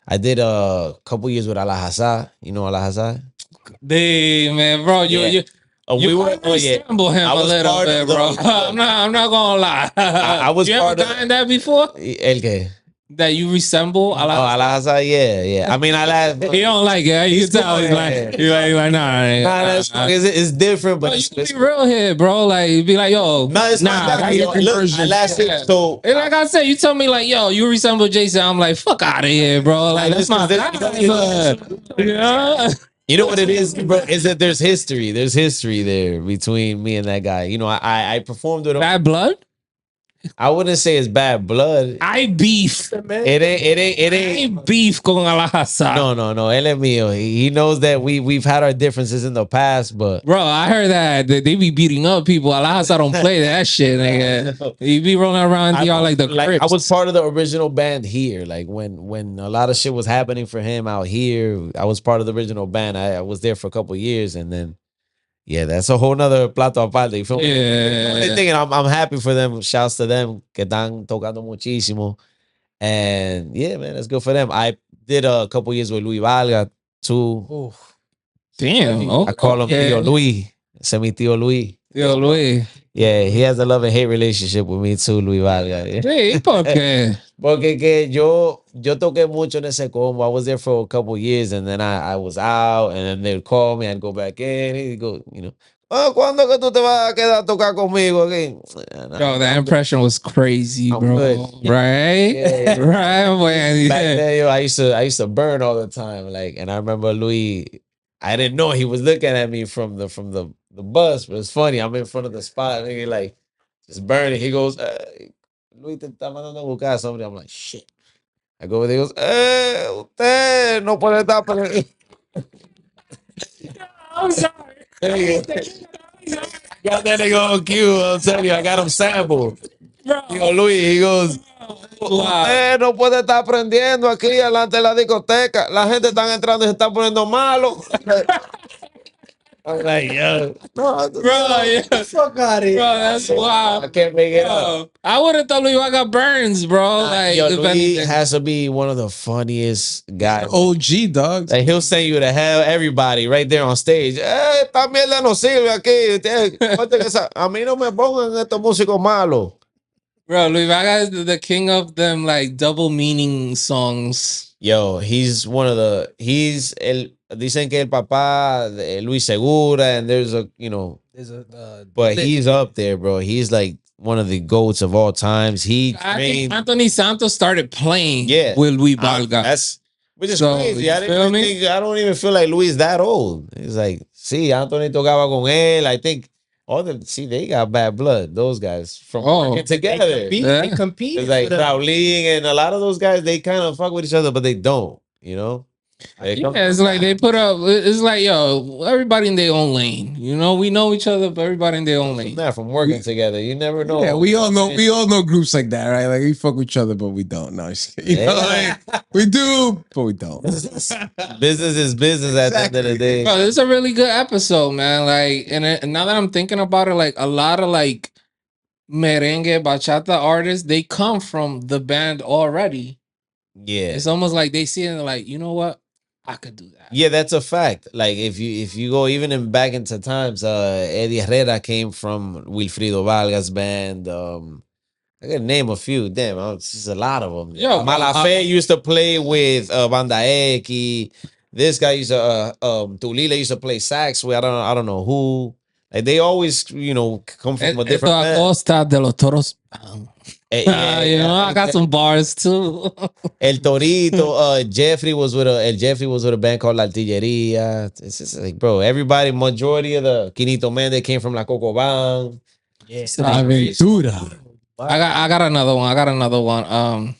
I did a couple years with Alhazar. You know Alhazar? Damn, man, bro, you resemble him a little bit, bro. I'm not gonna lie. I was you ever done that before? El que? That you resemble Alhazar, yeah. I mean, he don't like it. You can tell he's like, nah. It's different, but you can be real here, bro. Like, be like, yo, it's like I said, you tell me like, yo, you resemble Jason. I'm like, fuck out of here, bro. Like, that's my guy. Yeah. You know what it is, bro? Is that there's history. There's history there between me and that guy. You know, I performed with him. Bad blood? I wouldn't say it's bad blood. I beef. It ain't. I beef con Alhazar. No. Él es mío. He knows that we've had our differences in the past, but bro, I heard that they be beating up people. Alhazar don't play that shit, nigga. He be rolling around y'all like the Crips. I was part of the original band here. Like when a lot of shit was happening for him out here, I was part of the original band. I was there for a couple of years, and then yeah, that's a whole nother plato aparte. You feel me? Yeah. I'm happy for them. Shouts to them que están tocando muchísimo. And yeah, man, that's good for them. I did a couple years with Luis Valga too. Ooh. Damn. I call him Tío Luis. Ese es mi Tío Luis. Tío Luis. Yeah, he has a love and hate relationship with me too, Luis Valga. Sí, ¿por qué? Porque que yo toqué mucho en ese combo. I was there for a couple years, and then I was out, and then they'd call me, I'd go back in, he'd go, you know, ¿cuándo que tú te vas a quedar a tocar conmigo again? Bro, that impression was crazy, bro. Good. Right? Yeah. Right, man. Back then, yo, I used to burn all the time. Like, and I remember Luis, I didn't know he was looking at me from the bus, but it's funny. I'm in front of the spot, and he like just burning. He goes, Luis te está mandando a buscar somebody. I'm like, shit. I go over there, he goes, usted no puede estar I'm sorry. Got that nigga on cue. I'm telling you, I got him sampled. Yo, Luis, he goes, usted no puede estar aprendiendo aquí delante de la discoteca. La gente está entrando y se está poniendo malo. I'm like, yo, bro, yeah. Fuck out of here. Bro, that's wild. I can't make it up. I would have thought Luis got burns, bro. Like, yo, if Luis anything. has to be one of the funniest guys. OG, dog. Like, he'll send you to hell, everybody, right there on stage. Esta mierda no sirve aquí. A mí no me pongan estos músicos malos. Bro, Luis Vaga is the king of them, like, double meaning songs. Yo, he's one of the, dicen que el papá de Luis Segura, and there's a, you know, but he's up there, bro. He's like one of the GOATs of all times. I think Anthony Santos started playing with Luis Valga. Which is crazy. I don't even feel like Luis that old. It's like, see, Anthony tocaba con él. I think they got bad blood. Those guys from working together. They compete. It's like Raulín and a lot of those guys, they kind of fuck with each other, but they don't, you know? It's like they put up. It's like, yo, everybody in their own lane. You know, we know each other, but everybody in their own lane. Not from working together. You never know. Yeah, we all know groups like that, right? Like we fuck with each other, but we don't. No, you know, like, we do, but we don't. Business is business at the end of the day. Bro, this is a really good episode, man. Like, and now that I'm thinking about it, like a lot of like merengue, bachata artists, they come from the band already. Yeah, it's almost like they see it and they're like, you know what? I could do that. Yeah, that's a fact. Like if you go even back into times, Eddie Herrera came from Wilfrido Vargas band. I can name a few. Damn, it's just a lot of them. Yo, Malafe used to play with Banda Eki. This guy used to Tulile used to play sax with I don't know who. Like they always come from a Esto different band. Acosta de los Toros. You know, I got yeah. some bars too. El Torito, Jeffrey was with a band called La Artilleria. It's just like, bro, everybody, majority of the Quinito Mende came from La Coco Bang. Yeah. Aventura. I got another one.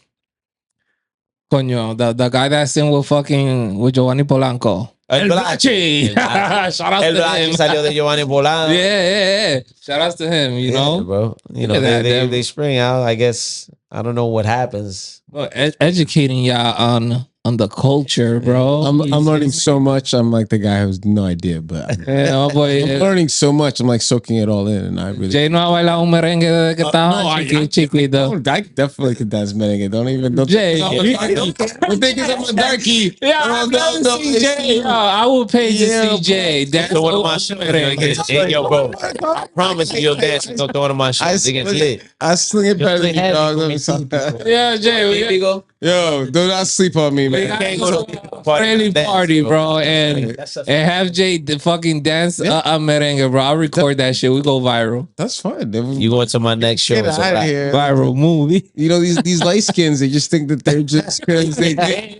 Coño, the guy that's in with Giovanni Polanco. El Blachi. Shout out El to Blachi him. salió de Giovanni Polanco. Yeah. Shout out to him, you know. Bro. Look at that, They spring out. I guess I don't know what happens. Bro, educating y'all on the culture, bro. I'm learning so much. I'm like the guy who's no idea, but Yeah, my boy. I'm learning so much. I'm like soaking it all in, and I really. Jay no ha bailado un merengue desde que estaba chiquito. I definitely could dance merengue. Don't Jay, the thing is, I'm a darky. yeah, I will pay to see Jay. That's So one of my shows, yo, bro. I promise you, you'll dance to one of my shows. It gets lit. I sling it better than you, dog. Let me tell you. Yeah, Jay. Yo, do not sleep on me, man. Can't go to a friendly party, bro, and have Jay fucking dance a merengue, bro. I'll record that shit. We go viral. That's fine. You going to my next show? Get out of here. Viral movie. You know these light skins. They just think that they're just because they.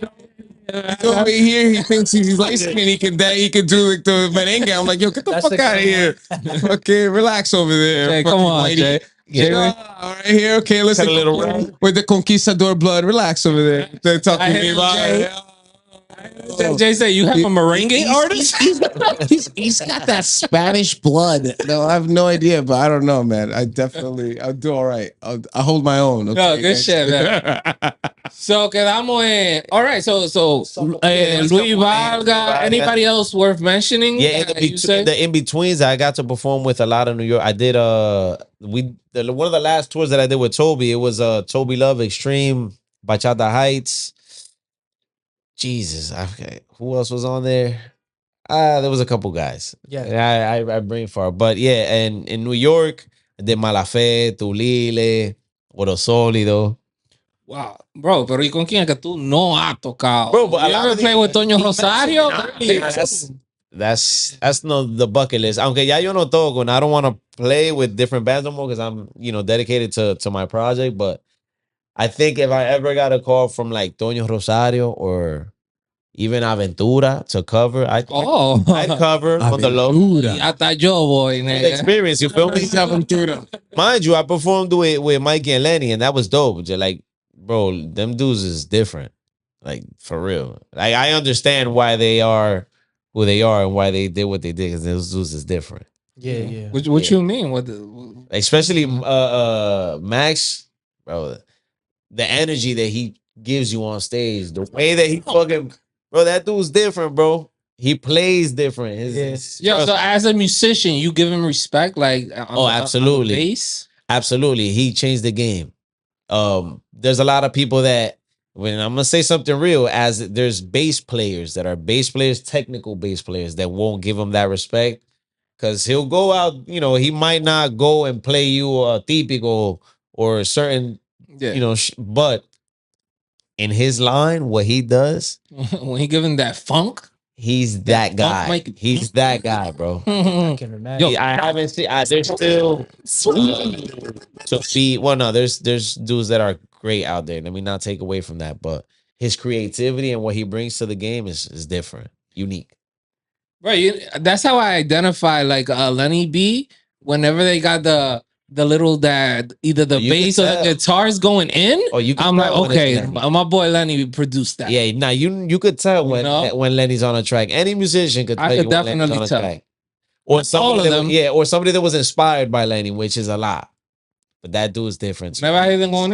Over here, he thinks he's light skinned. He can do like the merengue. I'm like, yo, get the fuck out of here. Okay, relax over there. Jay, come on, Jay. Yeah, all right here. Okay, listen. Got a little with the conquistador blood, relax over there. They're talking to me about. Jay said you have a merengue artist. He's got that Spanish blood. No, I have no idea, but I don't know, man. I'll do all right. I'll hold my own. Okay, No, good shit, man. So quedamos en. All right, so Luis Valga. Anybody else worth mentioning? Yeah, the in betweens, I got to perform with a lot of New York. I did one of the last tours that I did with Toby. It was Toby Love Extreme, Bachata Heights. Jesus, who else was on there? There was a couple guys. Yeah, I brain fart, but yeah, and in New York, I did Malafe, Tulile, Oro Sólido. Wow, bro, pero ¿y con quién es que tú no has tocado? Bro, but you ever play with Toño Rosario? That's no the bucket list. Aunque ya yo no toco, and I don't want to play with different bands no more because I'm dedicated to my project. But I think if I ever got a call from like Toño Rosario or even Aventura to cover, I'd cover on the low. Hasta yo voy, The experience, you feel me? Aventura. Mind you, I performed with Mikey and Lenny, and that was dope. Just like, bro, them dudes is different. Like, for real. Like, I understand why they are who they are and why they did what they did, because those dudes is different. Yeah. What you mean? What especially Max, bro, the energy that he gives you on stage, the way that he fucking, bro, that dude's different, bro. He plays different. So as a musician, you give him respect, like absolutely, on the bass? Absolutely. He changed the game. There's a lot of people that, when I'm gonna say something real, as there's bass players that are bass players, technical bass players that won't give him that respect, because he'll go out, he might not go and play you a típico or a certain, but in his line, what he does, when he giving that funk, he's that guy. He's that guy, bro. I can imagine. Yo, I haven't seen. There's still there's dudes that are great out there. Let me not take away from that, but his creativity and what he brings to the game is different, unique. Right. That's how I identify like Lenny B. Whenever they got the little that either the bass or the guitars going in, I'm like, okay, my boy Lenny produced that. Yeah, now you could tell when Lenny's on a track. Any musician could tell I could definitely tell. Or somebody or somebody that was inspired by Lenny, which is a lot. But that dude's different. Whenever I hear them going,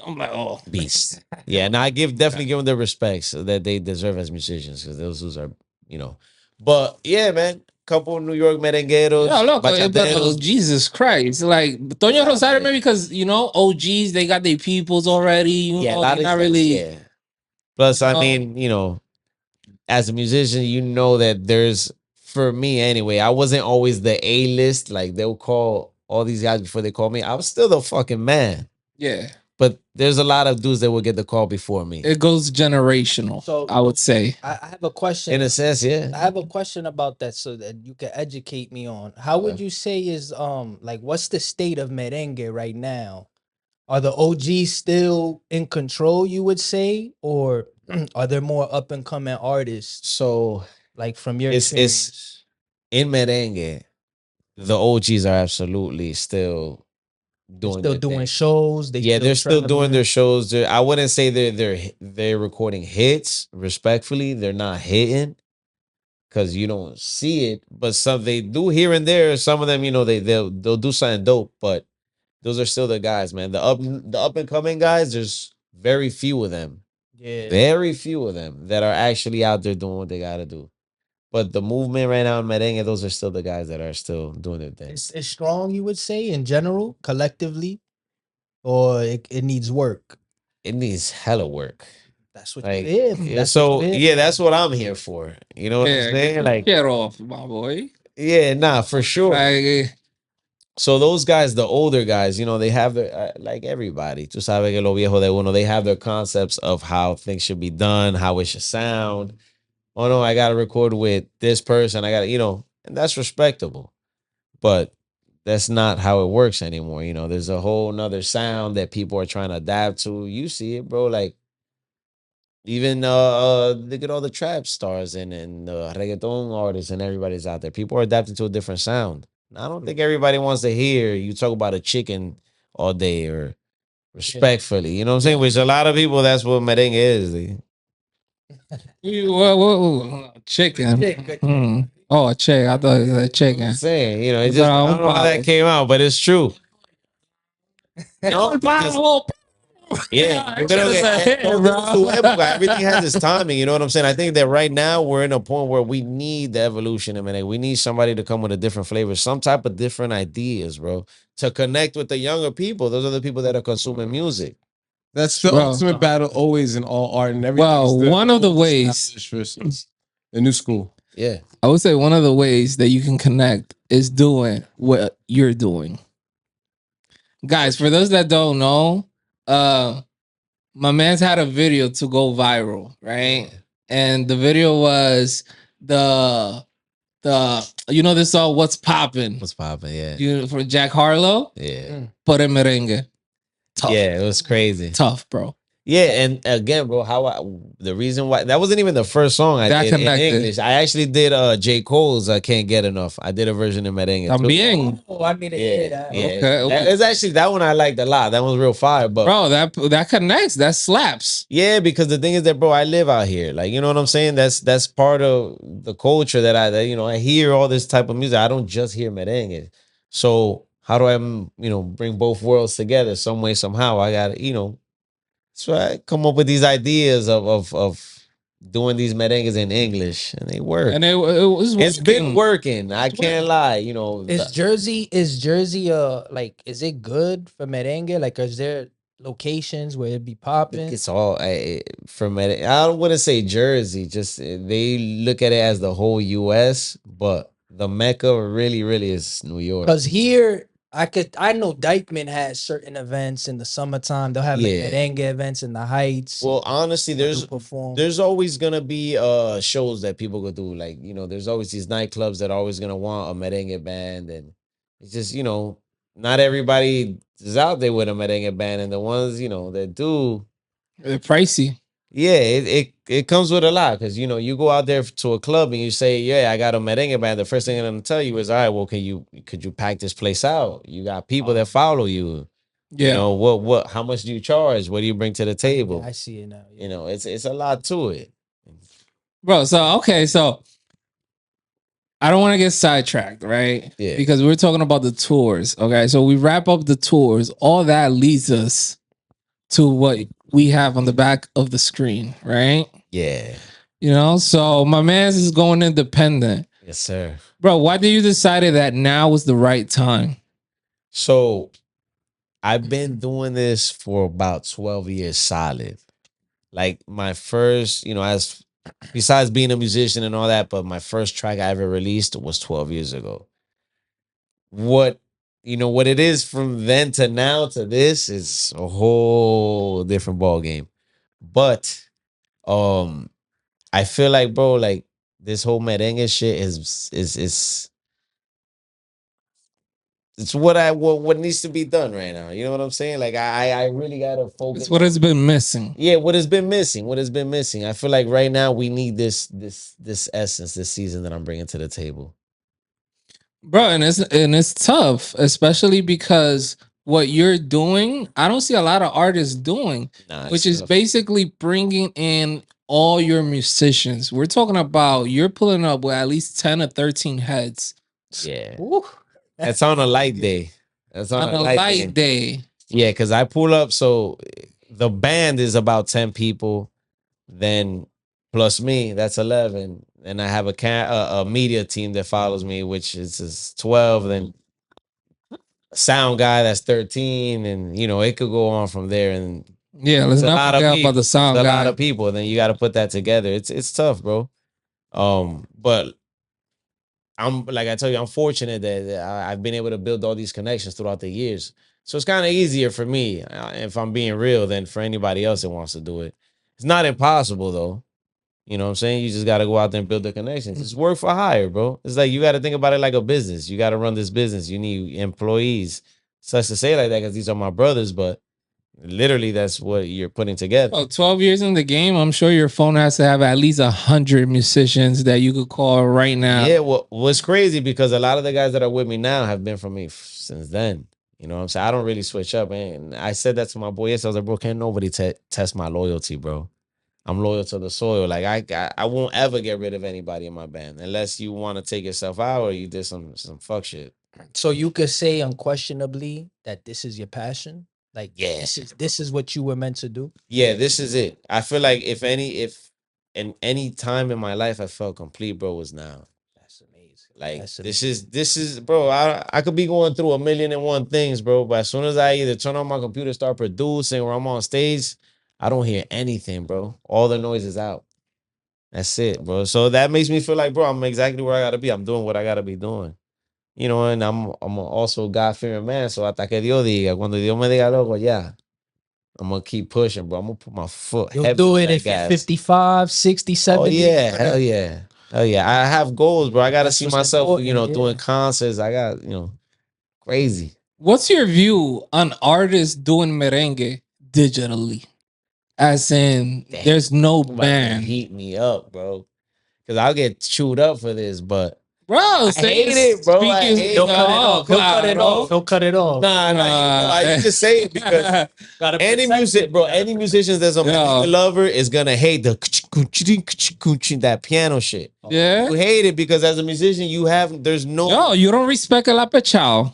I'm like, oh, beast. Yeah, and I definitely give them the respect so that they deserve as musicians, because those dudes are, But yeah, man, couple New York merengueros. Yeah, look, Jesus Christ, like Toño Rosario, maybe because OGs, they got their peoples already. Not really. Yeah. Plus, I mean, as a musician, you know that there's, for me anyway, I wasn't always the A-list. Like they'll call all these guys before they call me. I was still the fucking man. Yeah. But there's a lot of dudes that will get the call before me. It goes generational, So I would say. I have a question. In a sense, I yeah. have a question about that so that you can educate me on. How would you say is like what's the state of merengue right now? Are the OGs still in control, you would say, or are there more up and coming artists So like from your it's experience? in merengue, the OGs are absolutely still They're doing still their doing thing. shows. They Yeah, they're still doing traveling? their shows. I wouldn't say they're recording hits. Respectfully, they're not hitting because you don't see it. But some they do here and there. Some of them, they'll do something dope. But those are still the guys, man. The up and coming guys. There's very few of them. Yeah. Very few of them that are actually out there doing what they gotta do. But the movement right now in merengue, those are still the guys that are still doing their thing. It's strong, you would say, in general, collectively, or it needs work. It needs hella work. That's what Like, you hear. yeah, That's so what you hear. yeah, that's what I'm here for. You know what I'm saying? Like, Get off, my boy. yeah, nah, for sure. Like, So those guys, the older guys, they have their like everybody. Tú sabes que lo viejo de uno, they have their concepts of how things should be done, how it should sound. Oh no, I gotta record with this person. I gotta, and that's respectable. But that's not how it works anymore. There's a whole nother sound that people are trying to adapt to. You see it, bro. Like even look at all the trap stars and reggaeton artists and everybody's out there. People are adapting to a different sound. I don't think everybody wants to hear you talk about a chicken all day or respectfully. You know what I'm saying? Which a lot of people, that's what merengue is. chicken. Chicken. Oh, a chick. I thought it was a chicken. I'm saying, it's just, I don't know how that came out, but it's true. No, because- yeah, yo creo que todo tiene su época. Everything has its timing. You know what I'm saying? I think that right now we're in a point where we need the evolution of merengue. We need somebody to come with a different flavor, some type of different ideas, bro, to connect with the younger people. Those are the people that are consuming music. That's the Well, ultimate battle always in all art and everything. Well, is one of the old ways- established versus the new school. Yeah. I would say one of the ways that you can connect is doing what you're doing. Guys, for those that don't know, my man's had a video to go viral, right? And the video was the this song "What's Poppin'" What's popping? Yeah. for Jack Harlow, Yeah. but in merengue. Tough. Yeah, it was crazy. Tough, bro. Yeah, and again, bro, the reason why that wasn't even the first song I That did in connected. English. I actually did J. Cole's "I Can't Get Enough." I did a version in merengue. too. También. Oh, I need to hear that. Yeah. Okay. It's actually that one I liked a lot. That one's real fire, but Bro, that connects. That slaps. yeah, because the thing is that, bro, I live out here. Like, you know what I'm saying? That's part of the culture that I hear all this type of music. I don't just hear merengue. So how do I, bring both worlds together some way, somehow? I got to, so I come up with these ideas of doing these merengues in English, and they work. And it was It's been working. working. I can't lie. Is Jersey like is it good for merengue? Like is there locations where it be popping? It's all from it. I wouldn't say Jersey. Just they look at it as the whole U.S., but the Mecca really, really is New York. Because here I know Dyckman has certain events in the summertime. They'll have like Yeah. merengue events in the Heights. Well, honestly, They'll perform. there's always gonna be shows that people go do. Like, there's always these nightclubs that are always gonna want a merengue band, and it's just, not everybody is out there with a merengue band, and the ones, that do, They're pricey. yeah, it comes with a lot, because you go out there to a club and you say, yeah, I got a merengue band. The first thing I'm gonna tell you is, all right, well, could you pack this place out? You got people that follow you. Yeah. What how much do you charge? What do you bring to the table? Yeah, I see it now. Yeah. It's a lot to it. Bro, so I don't want to get sidetracked, right? Yeah. Because we're talking about the tours. Okay. So we wrap up the tours. All that leads us to what we have on the back of the screen, right? Yeah. So my man's is going independent. Yes, sir. Bro, why did you decided that now was the right time? So I've been doing this for about 12 years solid. Like my first, as besides being a musician and all that, but my first track I ever released was 12 years ago. What what it is from then to now to this is a whole different ball game. But um I feel like, bro, like this whole merengue shit is it's what needs to be done right now. You know what I'm saying? Like I really gotta focus. It's what has been missing. Yeah, what has been missing? What has been missing? I feel like right now we need this essence, this season that I'm bringing to the table. Bro, and it's tough, especially because what you're doing, I don't see a lot of artists doing, Nah, which it's is tough. basically bringing in all your musicians. We're talking about you're pulling up with at least 10 or 13 heads Yeah, Ooh. that's on a light day. That's on, on a light day. Yeah, because I pull up. So the band is about 10 people. Then plus me, that's 11. And I have a media team that follows me, which is 12. Then sound guy, that's 13. And, it could go on from there. And Yeah, let's it's a not lot of forget people. about the sound It's a guy. lot of people. Then you got to put that together. It's tough, bro. But I'm like I tell you, I'm fortunate that I've been able to build all these connections throughout the years. So it's kind of easier for me, if I'm being real, than for anybody else that wants to do it. It's not impossible though. You know what I'm saying? You just got to go out there and build the connections. It's work for hire, bro. It's like you got to think about it like a business. You got to run this business. You need employees. Such to say like that because these are my brothers, but literally that's what you're putting together. Oh, 12 years in the game, I'm sure your phone has to have at least 100 musicians that you could call right now. Yeah, well, what's crazy because a lot of the guys that are with me now have been from me since then. You know what I'm saying? I don't really switch up, man. I said that to my boy yesterday. I was like, bro, can't nobody test my loyalty, bro. I'm loyal to the soil. Like I won't ever get rid of anybody in my band unless you want to take yourself out or you did some fuck shit. So you could say unquestionably that this is your passion. Like, Yeah. this is what you were meant to do. Yeah, this is it. I feel like if in any time in my life I felt complete, bro, was now. That's amazing. Like That's this is bro. I could be going through 1,000,001 things, bro. But as soon as I either turn on my computer, start producing, or I'm on stage, I don't hear anything, bro. All the noise is out. That's it, bro. So that makes me feel like, bro, I'm exactly where I gotta be. I'm doing what I gotta be doing. And I'm also God fearing man. So hasta que Dios diga, cuando Dios me diga loco, yeah. I'm gonna keep pushing, bro. I'm gonna put my foot. You'll heavy do on it that if you're gas. 55, 60, 70. Oh yeah, hell yeah. Hell yeah. I have goals, bro. I gotta That's see what's myself, important, doing yeah. concerts. I got, crazy. What's your view on artists doing merengue digitally? As in, Damn. there's no You about to band. heat me up, bro. Cause I'll get chewed up for this, but Bro, I hate it, bro. I hate He'll it. cut it off. He'll cut it off. He'll cut it off. Nah, I just say it because Gotta any protect music, it. bro, You gotta any musician that's a Yeah. merengue lover is gonna hate that piano shit. Yeah. You hate it because as a musician, there's no Yo, you don't respect El Apechao.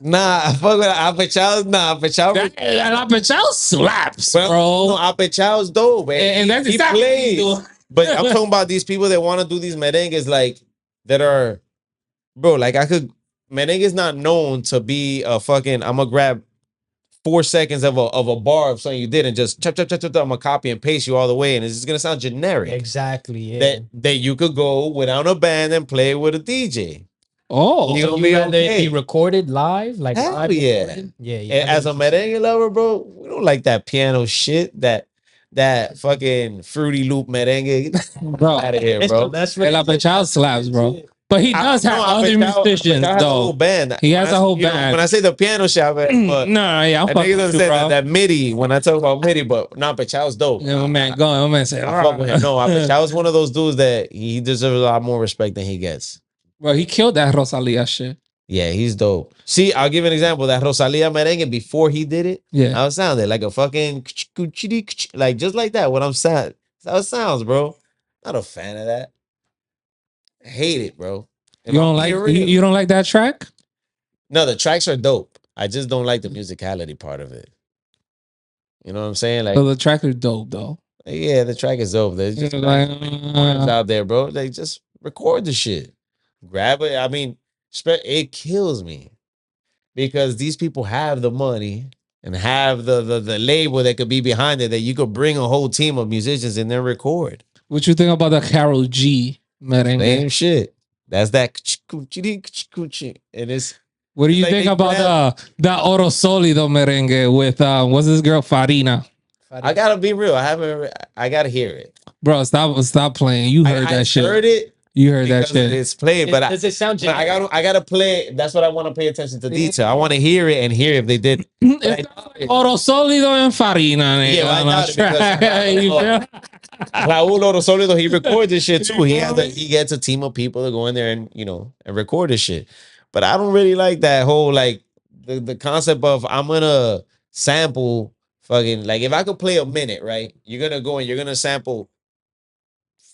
nah. I fuck with Apechao. Nah, Apechao. El Apechao slaps, Well, bro. no, Apechao's dope, man. And that's He exactly what plays. he do. But I'm talking about these people that want to do these merengues, like that are, bro. Like merengue is not known to be a fucking. I'm gonna grab 4 seconds of a bar of something you did and just chop chop chop chop. I'm gonna copy and paste you all the way, and it's just gonna sound generic. Exactly. Yeah. That you could go without a band and play with a DJ. Oh, You'll So be you rather it okay. be recorded live, like Hell live yeah. recorded? Yeah. And as a merengue lover, bro, we don't like that piano shit. That fucking fruity loop merengue. bro. Out of here, It's bro. the best El way. Apechao slaps, bro. But he does have other Apechao musicians, has a whole though. band. He has a whole When band. I say the piano shop, but Nah, yeah, I'm I fucking niggas with you, understand bro. that MIDI when I talk about MIDI, but no, Apechao's dope. Yeah, my man, go on. My man say, I fuck with him. No, Apechao's one of those dudes that he deserves a lot more respect than he gets. bro, he killed that Rosalia shit. Yeah, he's dope. See, I'll give you an example. That Rosalia merengue, before he did it, Yeah. I was sounding like a fucking like just like that. What I'm saying, that's how it sounds, bro. Not a fan of that. I hate it, bro. If You I'm don't like being real. you don't like that track? No, the tracks are dope. I just don't like the musicality part of it. You know what I'm saying? Like, So the track is dope though. yeah, the track is dope. There's just Like, artists out there, bro. Like, just record the shit. Grab it. I mean, it kills me because these people have the money and have the label that could be behind it that you could bring a whole team of musicians and then record. What you think about the Carol G merengue? Same shit. That's that and it's What do it's you like think they about grab- the Oro Solido merengue with what's this girl Farina? I gotta be real. I gotta hear it. Bro, stop playing. You heard I that shit. heard it You heard that because shit. it's played, but Does it sound but generic? I gotta play. That's what I want to pay attention to detail. I want to hear it and hear if they did. But I doubt it. Oro Solido and Farina. Yeah, but I on a doubt it because track. You feel? Raul Oro Solido, he records this shit too. He gets a team of people to go in there and and record this shit. But I don't really like that whole like the concept of I'm gonna sample fucking like if I could play a minute, right? You're gonna go and you're gonna sample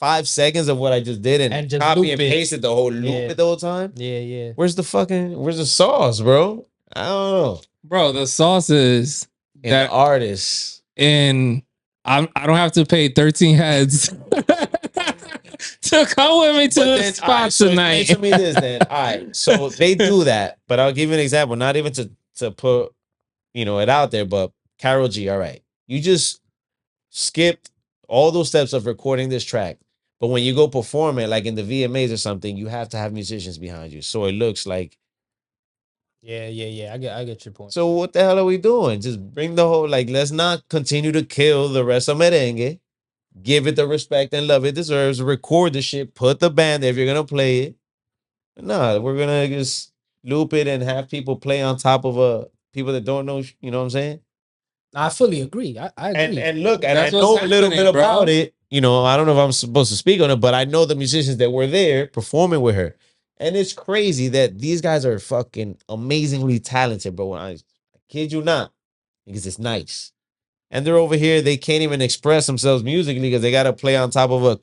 5 seconds of what I just did and just copy loop and it. paste it the whole loop Yeah. it the whole time. Yeah. Where's the sauce, bro? I don't know. Bro, the sauce is And that the artists. and I don't have to pay 13 heads to come with me to But the then, spot all right, so tonight. explain to me this then. All right, so they do that, but I'll give you an example. Not even to put it out there, but Carol G. All right, you just skipped all those steps of recording this track, but when you go perform it, like in the VMAs or something, you have to have musicians behind you, so it looks like. Yeah. I get your point. So what the hell are we doing? Just bring the whole let's not continue to kill the rest of merengue. Give it the respect and love it deserves. Record the shit. Put the band there if you're gonna play it. No, we're gonna just loop it and have people play on top of people that don't know. You know what I'm saying? I fully agree. I agree. And look, and I That's what's know a little bit happening, bro. about it. I don't know if I'm supposed to speak on it, but I know the musicians that were there performing with her. And it's crazy that these guys are fucking amazingly talented, bro. I kid you not, because it's nice. And they're over here, they can't even express themselves musically because they got to play on top of a.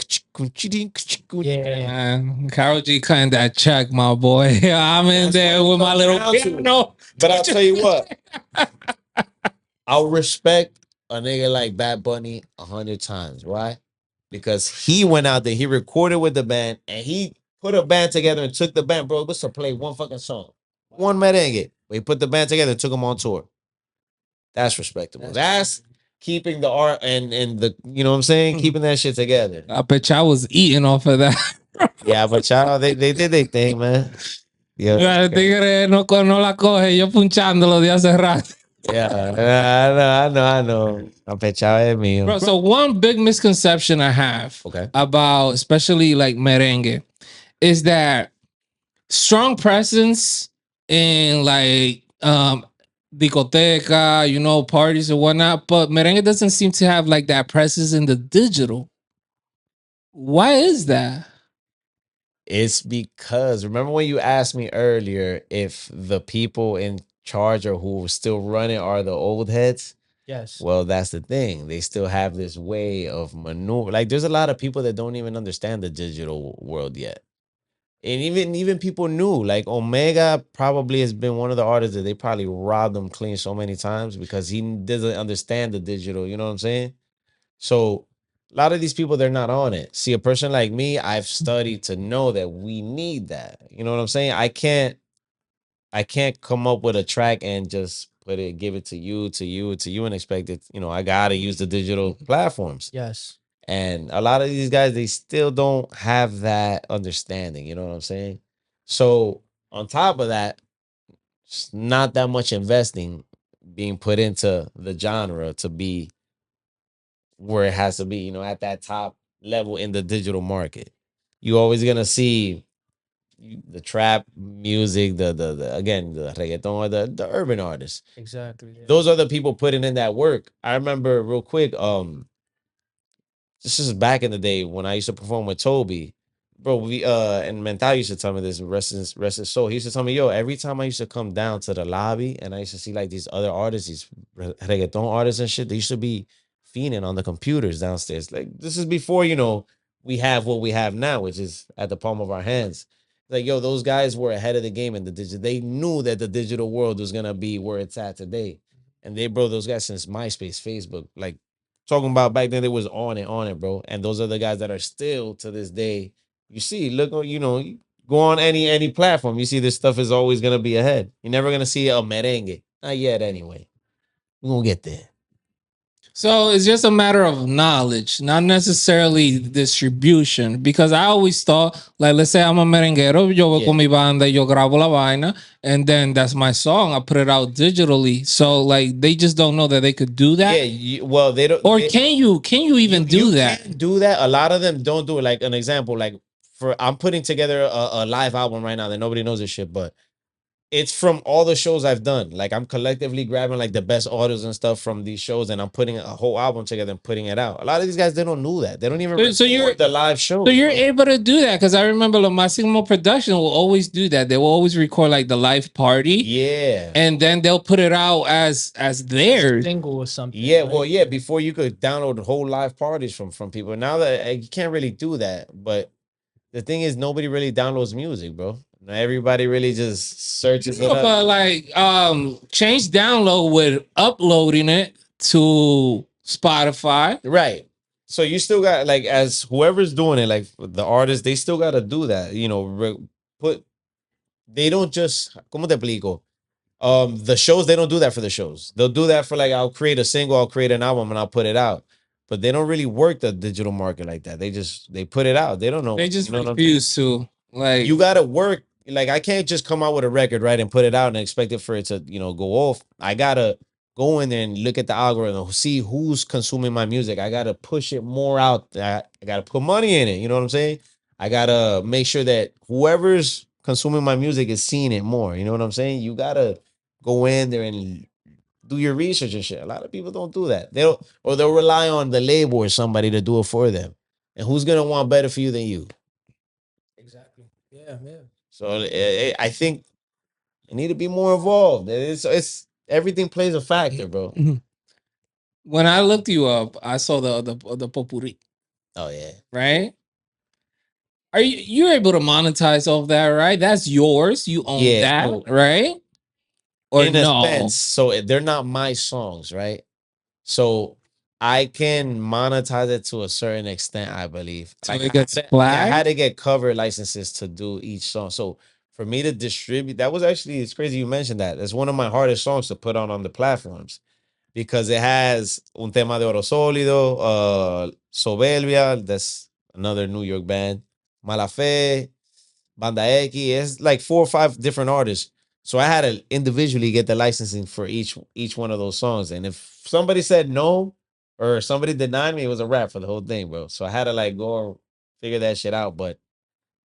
Man, Carol G cutting that check, my boy. I'm in That's there what with it my comes little down to. piano. But I'll tell you what, I'll respect a nigga like Bad Bunny 100 times. Why? Because he went out there, he recorded with the band, and he put a band together and took the band, bro. Let's play one fucking song, one merengue. But he put the band together and took them on tour. That's respectable. That's keeping the art and the you know what I'm saying, keeping that shit together. I bet y'all was eating off of that. Yeah, but y'all they did their thing, man. Yeah, El tigre no la coge, yo punchándolo de hace rato. yeah, I know. I bet y'all es mío. Bro, so one big misconception I have about especially like merengue is that strong presence in like discoteca, parties and whatnot, but merengue doesn't seem to have like that presence in the digital. Why is that? It's because remember when you asked me earlier if the people in charge or who still run it are the old heads? Yes. Well, that's the thing. They still have this way of maneuver. Like there's a lot of people that don't even understand the digital world yet. And even people new, like Omega probably has been one of the artists that they probably robbed them clean so many times because he doesn't understand the digital, you know what I'm saying? So a lot of these people, they're not on it. See, a person like me, I've studied to know that we need that. You know what I'm saying? I can't come up with a track and just give it to you and expect it. I gotta use the digital platforms. Yes. And a lot of these guys, they still don't have that understanding. You know what I'm saying? So on top of that, it's not that much investing being put into the genre to be where it has to be, at that top level in the digital market. You always gonna see the trap music, the again the reggaeton or the urban artists. Exactly. Yeah. Those are the people putting in that work. I remember real quick, this is back in the day when I used to perform with Toby. Bro, we and Mental used to tell me this, rest his soul. He used to tell me, yo, every time I used to come down to the lobby and I used to see like these other artists, these reggaeton artists and shit, they used to be fiending on the computers downstairs. Like this is before, we have what we have now, which is at the palm of our hands. Like, yo, those guys were ahead of the game in the digital. They knew that the digital world was gonna be where it's at today. And those guys since MySpace, Facebook, like talking about back then, they was on it, bro. And those are the guys that are still to this day. You see, look, you go on any platform, you see this stuff is always gonna be ahead. You're never gonna see a merengue, not yet, anyway. We're gonna get there. So it's just a matter of knowledge, not necessarily distribution. Because I always thought, like, let's say I'm a merenguero, yo voy con mi banda, yo grabo la vaina, and then that's my song. I put it out digitally. So like, they just don't know that they could do that. Yeah, well, they don't. Or can you even do that? Can do that. A lot of them don't do it. Like an example, like I'm putting together a live album right now that nobody knows this shit, but it's from all the shows I've done. Like I'm collectively grabbing like the best audios and stuff from these shows, and I'm putting a whole album together and putting it out. A lot of these guys they don't know that. They don't even So you're record the live shows. So you're bro. able to do that because I remember La Massimo Production will always do that. They will always record like the live party, Yeah. and then they'll put it out as theirs. Single or something. Yeah, right? well, yeah. Before you could download the whole live parties from people. Now that you can't really do that, but the thing is, nobody really downloads music, bro. Everybody really just searches it No, up. but like change download with uploading it to Spotify. Right. So you still got like as whoever's doing it, like the artist, they still got to do that. You know, put. They don't just. ¿Cómo te explico? The shows they don't do that for the shows. They'll do that for like I'll create a single, I'll create an album, and I'll put it out. But they don't really work the digital market like that. They put it out. They don't know. They just you know what I'm refuse to. Like you gotta work. Like I can't just come out with a record, right, and put it out and expect it for it to, go off. I gotta go in there and look at the algorithm, see who's consuming my music. I gotta push it more out. I gotta put money in it. You know what I'm saying? I gotta make sure that whoever's consuming my music is seeing it more. You know what I'm saying? You gotta go in there and do your research and shit. A lot of people don't do that. They'll rely on the label or somebody to do it for them. And who's gonna want better for you than you? Exactly. Yeah, yeah. So I think you need to be more involved. It's everything plays a factor, bro. when I looked you up, I saw the potpourri, Oh yeah, right? Are you're able to monetize off that, right? That's yours. You own Yeah, that, no. right? Or in a no? sense. So they're not my songs, right? So I can monetize it to a certain extent, I believe. So Like it gets I flagged? had to get cover licenses to do each song. So for me to distribute, that was actually it's crazy you mentioned that. It's one of my hardest songs to put on the platforms because it has un tema de oro sólido, soberbia. That's another New York band. Mala fe, Banda X. It's like 4 or 5 different artists. So I had to individually get the licensing for each one of those songs. And if somebody said no or somebody denied me, it was a wrap for the whole thing, bro. So I had to like go and figure that shit out. But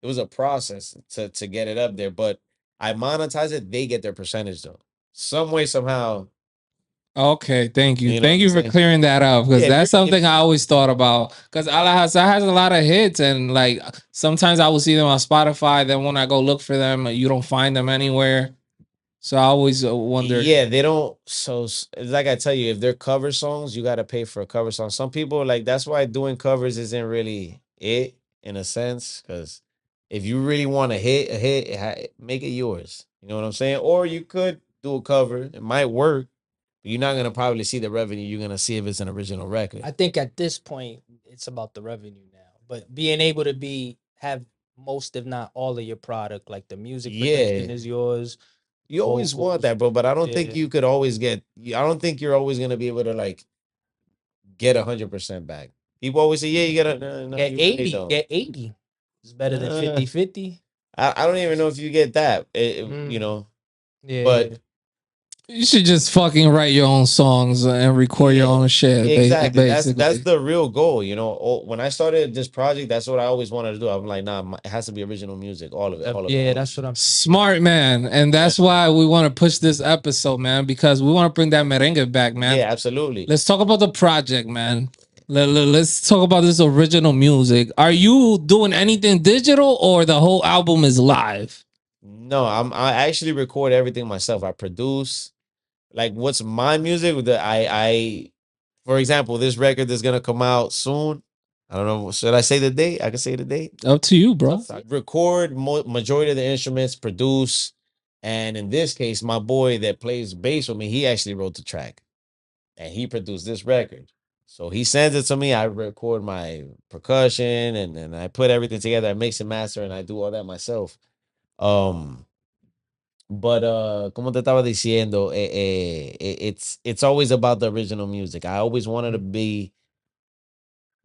it was a process to get it up there. But I monetize it, they get their percentage though. Some way, somehow. Okay, thank you. You know Thank what you I'm for saying? clearing that up because Yeah, that's something I always thought about. Because Alahasa has a lot of hits, and like sometimes I will see them on Spotify. Then when I go look for them, you don't find them anywhere. So I always wonder. Yeah, they don't. So it's like I tell you, if they're cover songs, you got to pay for a cover song. Some people like that's why doing covers isn't really it in a sense. Because if you really want to hit a hit, make it yours. You know what I'm saying? Or you could do a cover. It might work. But you're not gonna probably see the revenue. You're gonna see if it's an original record. I think at this point it's about the revenue now. But being able to have most, if not all, of your product, like the music production Yeah. is yours. You always want vocals, that, bro. But I don't think yeah. you could always get. I don't think you're always gonna be able to like get 100% back. People always say, "Yeah, you gotta no, Get you 80. really don't." Get 80. It's better than Uh, 50-50. I don't even know if you get that. You know, Yeah. but You should just fucking write your own songs and record your own shit. exactly. Basically, That's the real goal. You know, when I started this project, that's what I always wanted to do. I'm like, nah, it has to be original music, all of it. All of Yeah, it. that's what I'm smart man, and that's why we want to push this episode, man, because we want to bring that merengue back, man. Yeah, absolutely. Let's talk about the project, man. Let's talk about this original music. Are you doing anything digital or the whole album is live? No, I actually record everything myself. I produce. Like what's my music that I for example, this record that's gonna come out soon. I don't know. Should I say the date? I can say the date. Up to you, bro. So I record majority of the instruments, produce, and in this case, my boy that plays bass with me, he actually wrote the track, and he produced this record. So he sends it to me. I record my percussion, and then I put everything together. I mix and master, and I do all that myself. Um, But como te estaba diciendo, it's always about the original music. I always wanted to be,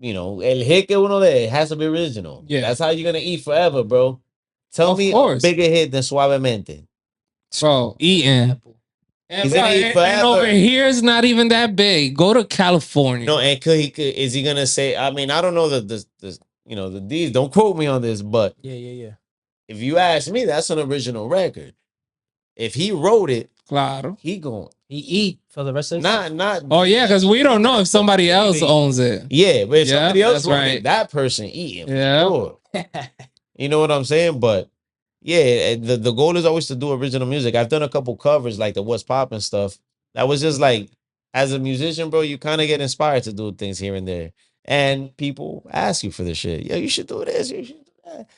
el hit que uno de has to be original. Yeah. That's how you're gonna eat forever, bro. Tell Of me course. a bigger hit than Suavemente. Bro, eating. And, He's bro, gonna eat and forever. over here it's not even that big. Go to California. No, and is he gonna say? I mean, I don't know these. Don't quote me on this, but Yeah. if you ask me, that's an original record. If he wrote it, Claro. he going He eat for the rest of his not. Oh yeah, because we don't know if somebody else owns it. Yeah, but if Yeah, somebody else that's wrote right. it, that person eating. Yeah. Sure. You know what I'm saying? But yeah, the goal is always to do original music. I've done a couple covers like the What's Poppin' stuff. That was just like, as a musician, bro, you kind of get inspired to do things here and there. And people ask you for this shit. Yeah, you should do this. You should do that.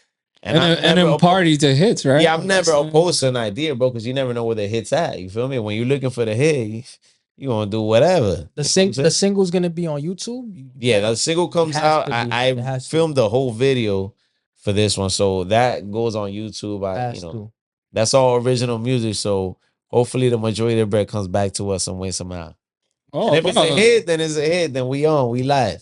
And then party to hits, right? Yeah, I'm never opposed to an idea, bro, because you never know where the hit's at. You feel me? When you're looking for the hit, you gonna do whatever. The single's gonna be on YouTube. Yeah, the single comes out. I filmed the whole video for this one, so that goes on YouTube. That's all original music. So hopefully the majority of the bread comes back to us some way somehow. Oh, and if it's a hit, then it's a hit. Then we live.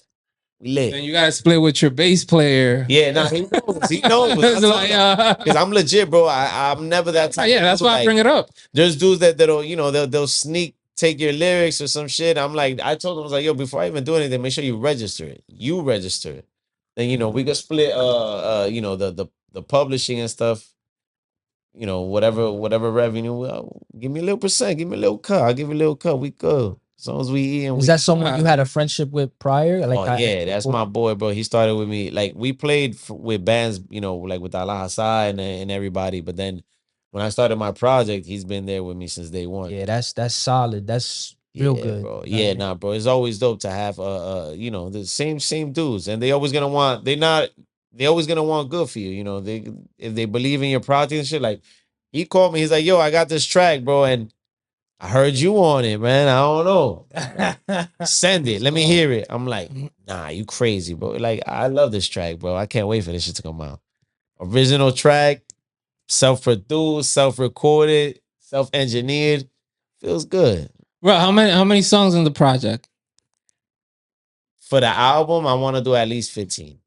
We lit. Then you gotta split with your bass player. Yeah, nah, he knows. He knows. Because I'm legit, bro. I'm never that type. Yeah, that's why I bring it up. There's dudes that'll they'll sneak take your lyrics or some shit. I'm like, I told them, I was like, yo, before I even do anything, make sure you register it. You register it. Then we could split the publishing and stuff. Whatever revenue. Give me a little percent. Give me a little cut. I'll give you a little cut. We good. As long as we eat. Is that someone you had a friendship with prior? Like, yeah, that's my boy, bro. He started with me. Like, we played with bands, like with Allah Hassan and everybody. But then when I started my project, he's been there with me since day one. Yeah, that's solid. That's real good, bro. Yeah, nah, bro. It's always dope to have the same dudes, and they always gonna want. They always gonna want good for you. If they believe in your project and shit. Like, he called me. He's like, yo, I got this track, bro, and I heard you on it, man. I don't know. Send it. Let me hear it. I'm like, nah, you crazy, bro. Like, I love this track, bro. I can't wait for this shit to come out. Original track, self-produced, self-recorded, self-engineered. Feels good. Bro, how many songs in the project? For the album, I want to do at least 15.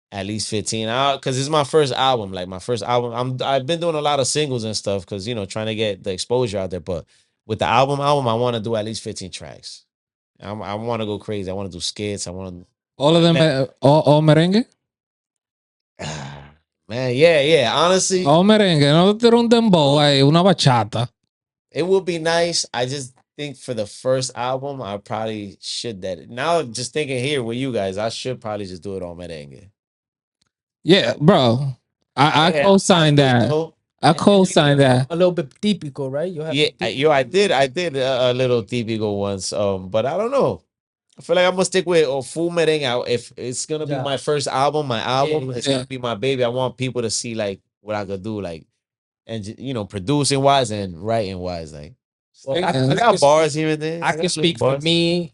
At least 15 out, because it's my first album. Like, my first album. I've been doing a lot of singles and stuff because trying to get the exposure out there. But with the album, I want to do at least 15 tracks. I want to go crazy. I want to do skits. I want to all of them all merengue. Man, yeah. Honestly, all merengue. No te un dembow, una bachata. It would be nice. I just think for the first album, I probably should that. Now, just thinking here with you guys, I should probably just do it on merengue. Yeah, bro. I co-sign that. I co-sign that. A little bit típico, right? I did a little típico once. But I don't know. I feel like I'm gonna stick with full merengue. If it's gonna be my first album, it's gonna be my baby. I want people to see like what I could do, like, and producing wise and writing wise, like. Well, I got bars here and there. I can speak for me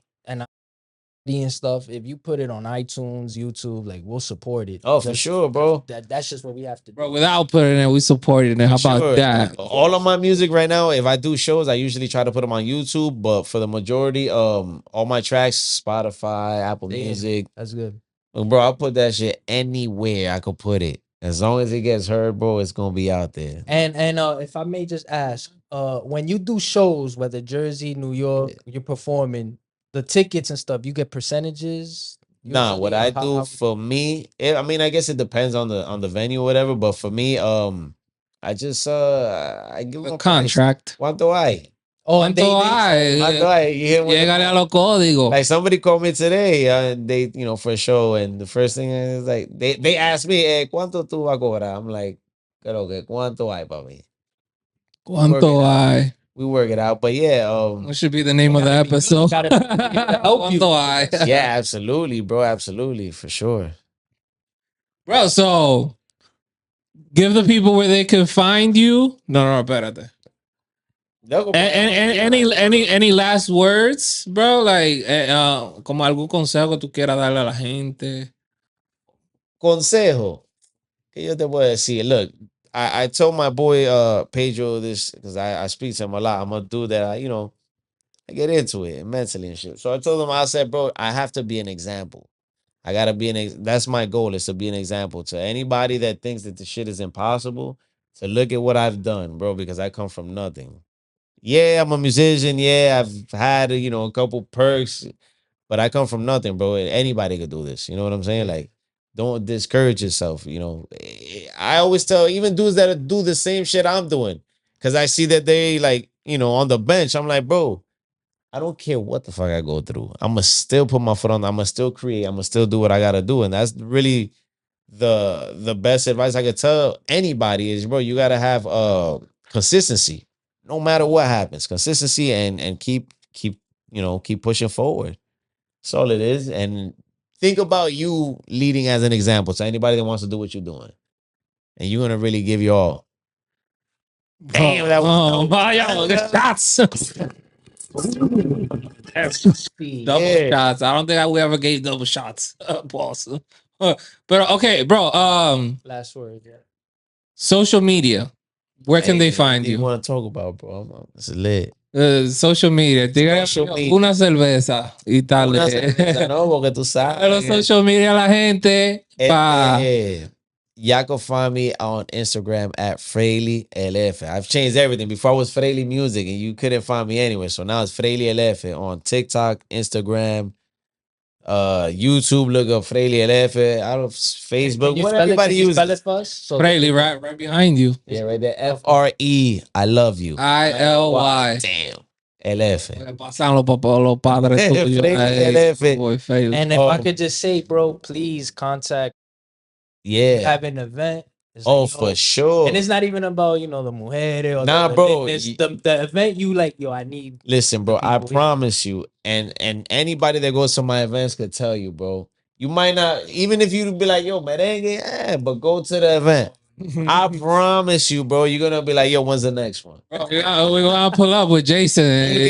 and stuff. If you put it on iTunes, YouTube, like, we'll support it. Oh, for sure, bro. That's just what we have to do. Bro, without putting it, we supported it. How about that? All of my music right now, if I do shows, I usually try to put them on YouTube. But for the majority, all my tracks, Spotify, Apple Music. That's good. Bro, I'll put that shit anywhere I could put it. As long as it gets heard, bro, it's gonna be out there. And if I may just ask, when you do shows, whether Jersey, New York, you're performing, the tickets and stuff, you get percentages? Nah, what I do for me, I guess it depends on the venue or whatever, but for me, I just I give them a contract. ¿Cuánto hay? Oh, and ¿Cuánto hay? Llegale a los códigos. Like, somebody called me today, they for a show, and the first thing is like they asked me, ¿cuánto tú vas a cobrar? I'm like, creo que ¿cuánto hay para mí? ¿Cuánto hay? We work it out, but yeah, what should be the name of the episode? ¿Cuánto hay? Yeah, absolutely, bro, absolutely, for sure, bro. So, give the people where they can find you. No, espérate. Any last words, bro? Like, como algún consejo que tú quieras darle a la gente. Consejo. ¿Qué yo te puedo decir? Look, I told my boy Pedro this because I speak to him a lot. I'm gonna do that. I get into it mentally and shit. So I told him, I said, bro, I have to be an example. I gotta be that's my goal, is to be an example to anybody that thinks that the shit is impossible. To look at what I've done, bro, because I come from nothing. Yeah, I'm a musician. Yeah, I've had a couple perks, but I come from nothing, bro. Anybody could do this. You know what I'm saying? Like, don't discourage yourself. I always tell even dudes that do the same shit I'm doing, because I see that they like on the bench. I'm like, bro, I don't care what the fuck I go through. I'ma still put my foot on. I'ma still create. I'ma still do what I gotta do, and that's really the best advice I could tell anybody is, bro, you gotta have consistency, no matter what happens. Consistency and keep pushing forward. That's all it is. And think about you leading as an example to anybody that wants to do what you're doing, and you're gonna really give your all. Damn, that was Vaya, the shots. Double shots. I don't think we ever gave double shots, boss. But okay, bro. Last word. Yeah. Social media. Where can they find you you? want to talk about, bro? It's lit. Social media. Social media. Una cerveza y tal. Una cerveza, no, porque tú sabes. Los social media, la gente. Y'all can find me on Instagram at Freily El F. I've changed everything. Before I was Freily Music, and you couldn't find me anywhere. So now it's Freily El F on TikTok, Instagram, YouTube. Look up Freily El F. I don't Facebook. What everybody uses. Spell it for us? So Freily, right behind you. Yeah, right there. FRE. I love you. ILY. Damn. LF. Pasan los padres tuyos. And if I could just say, bro, please contact. Yeah. Have an event. For sure. And it's not even about, the mujeres or nah, bro. The event you like, I need. Listen, bro, I promise you, and anybody that goes to my events could tell you, bro. You might not, even if you be like, yo, merengue, but go to the event. I promise you, bro, you're gonna be like, yo, when's the next one? Bro, we're gonna pull up with Jason. You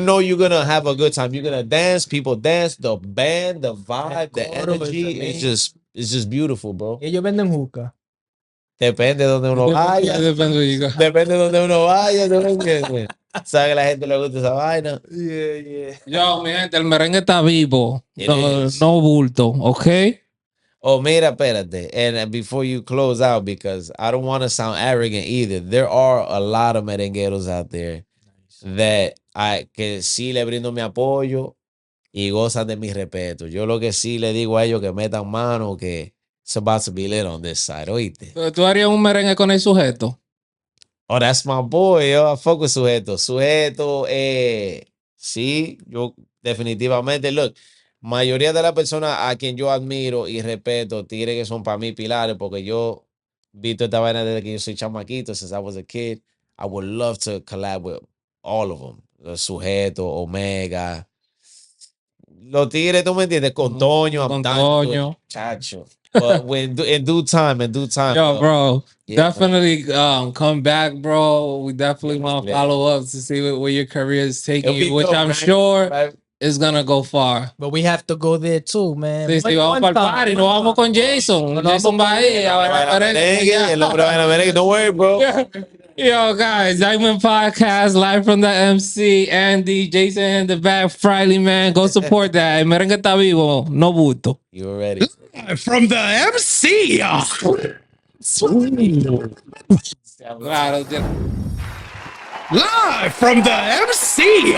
know you're gonna have a good time. You're gonna dance, people dance, the band, the vibe, the energy. It's just beautiful, bro. Ellos venden hookah. Depende de donde uno vaya. Depende de donde uno vaya. ¿Sabe que la gente le gusta esa vaina? Yeah. Yo, mi gente, el merengue está vivo. No bulto, ¿ok? Oh, mira, espérate. And before you close out, because I don't want to sound arrogant either, there are a lot of merengueros out there that que sí le brindo mi apoyo y gozan de mi respeto. Yo lo que sí le digo a ellos que metan mano, que it's about to be lit on this side, ¿oíste? ¿Tú harías un merengue con el sujeto? Oh, that's my boy, yo. I fuck with Sujeto. Sujeto, sí, yo definitivamente, look, mayoría de las personas a quien yo admiro y respeto, tigres que son para mí pilares, porque yo visto esta vaina desde que yo soy chamaquito, since I was a kid. I would love to collab with all of them. Sujeto, Omega. Los tigres, ¿tú me entiendes? Con Toño, chacho. But in due time. Yo, bro, definitely come back, bro. We definitely want to follow up to see where your career is taking you, which I'm sure is gonna go far. But we have to go there too, man. Sí, vamos para el party, nos vamos con Jason. Jason va ahí. Don't worry, bro. Yo, guys, Dyckman Podcast, live from the MC, Andy, Jason in the back, Freily, man. Go support that. El merengue está vivo, no bulto. You already. From the MC. Live from the MC.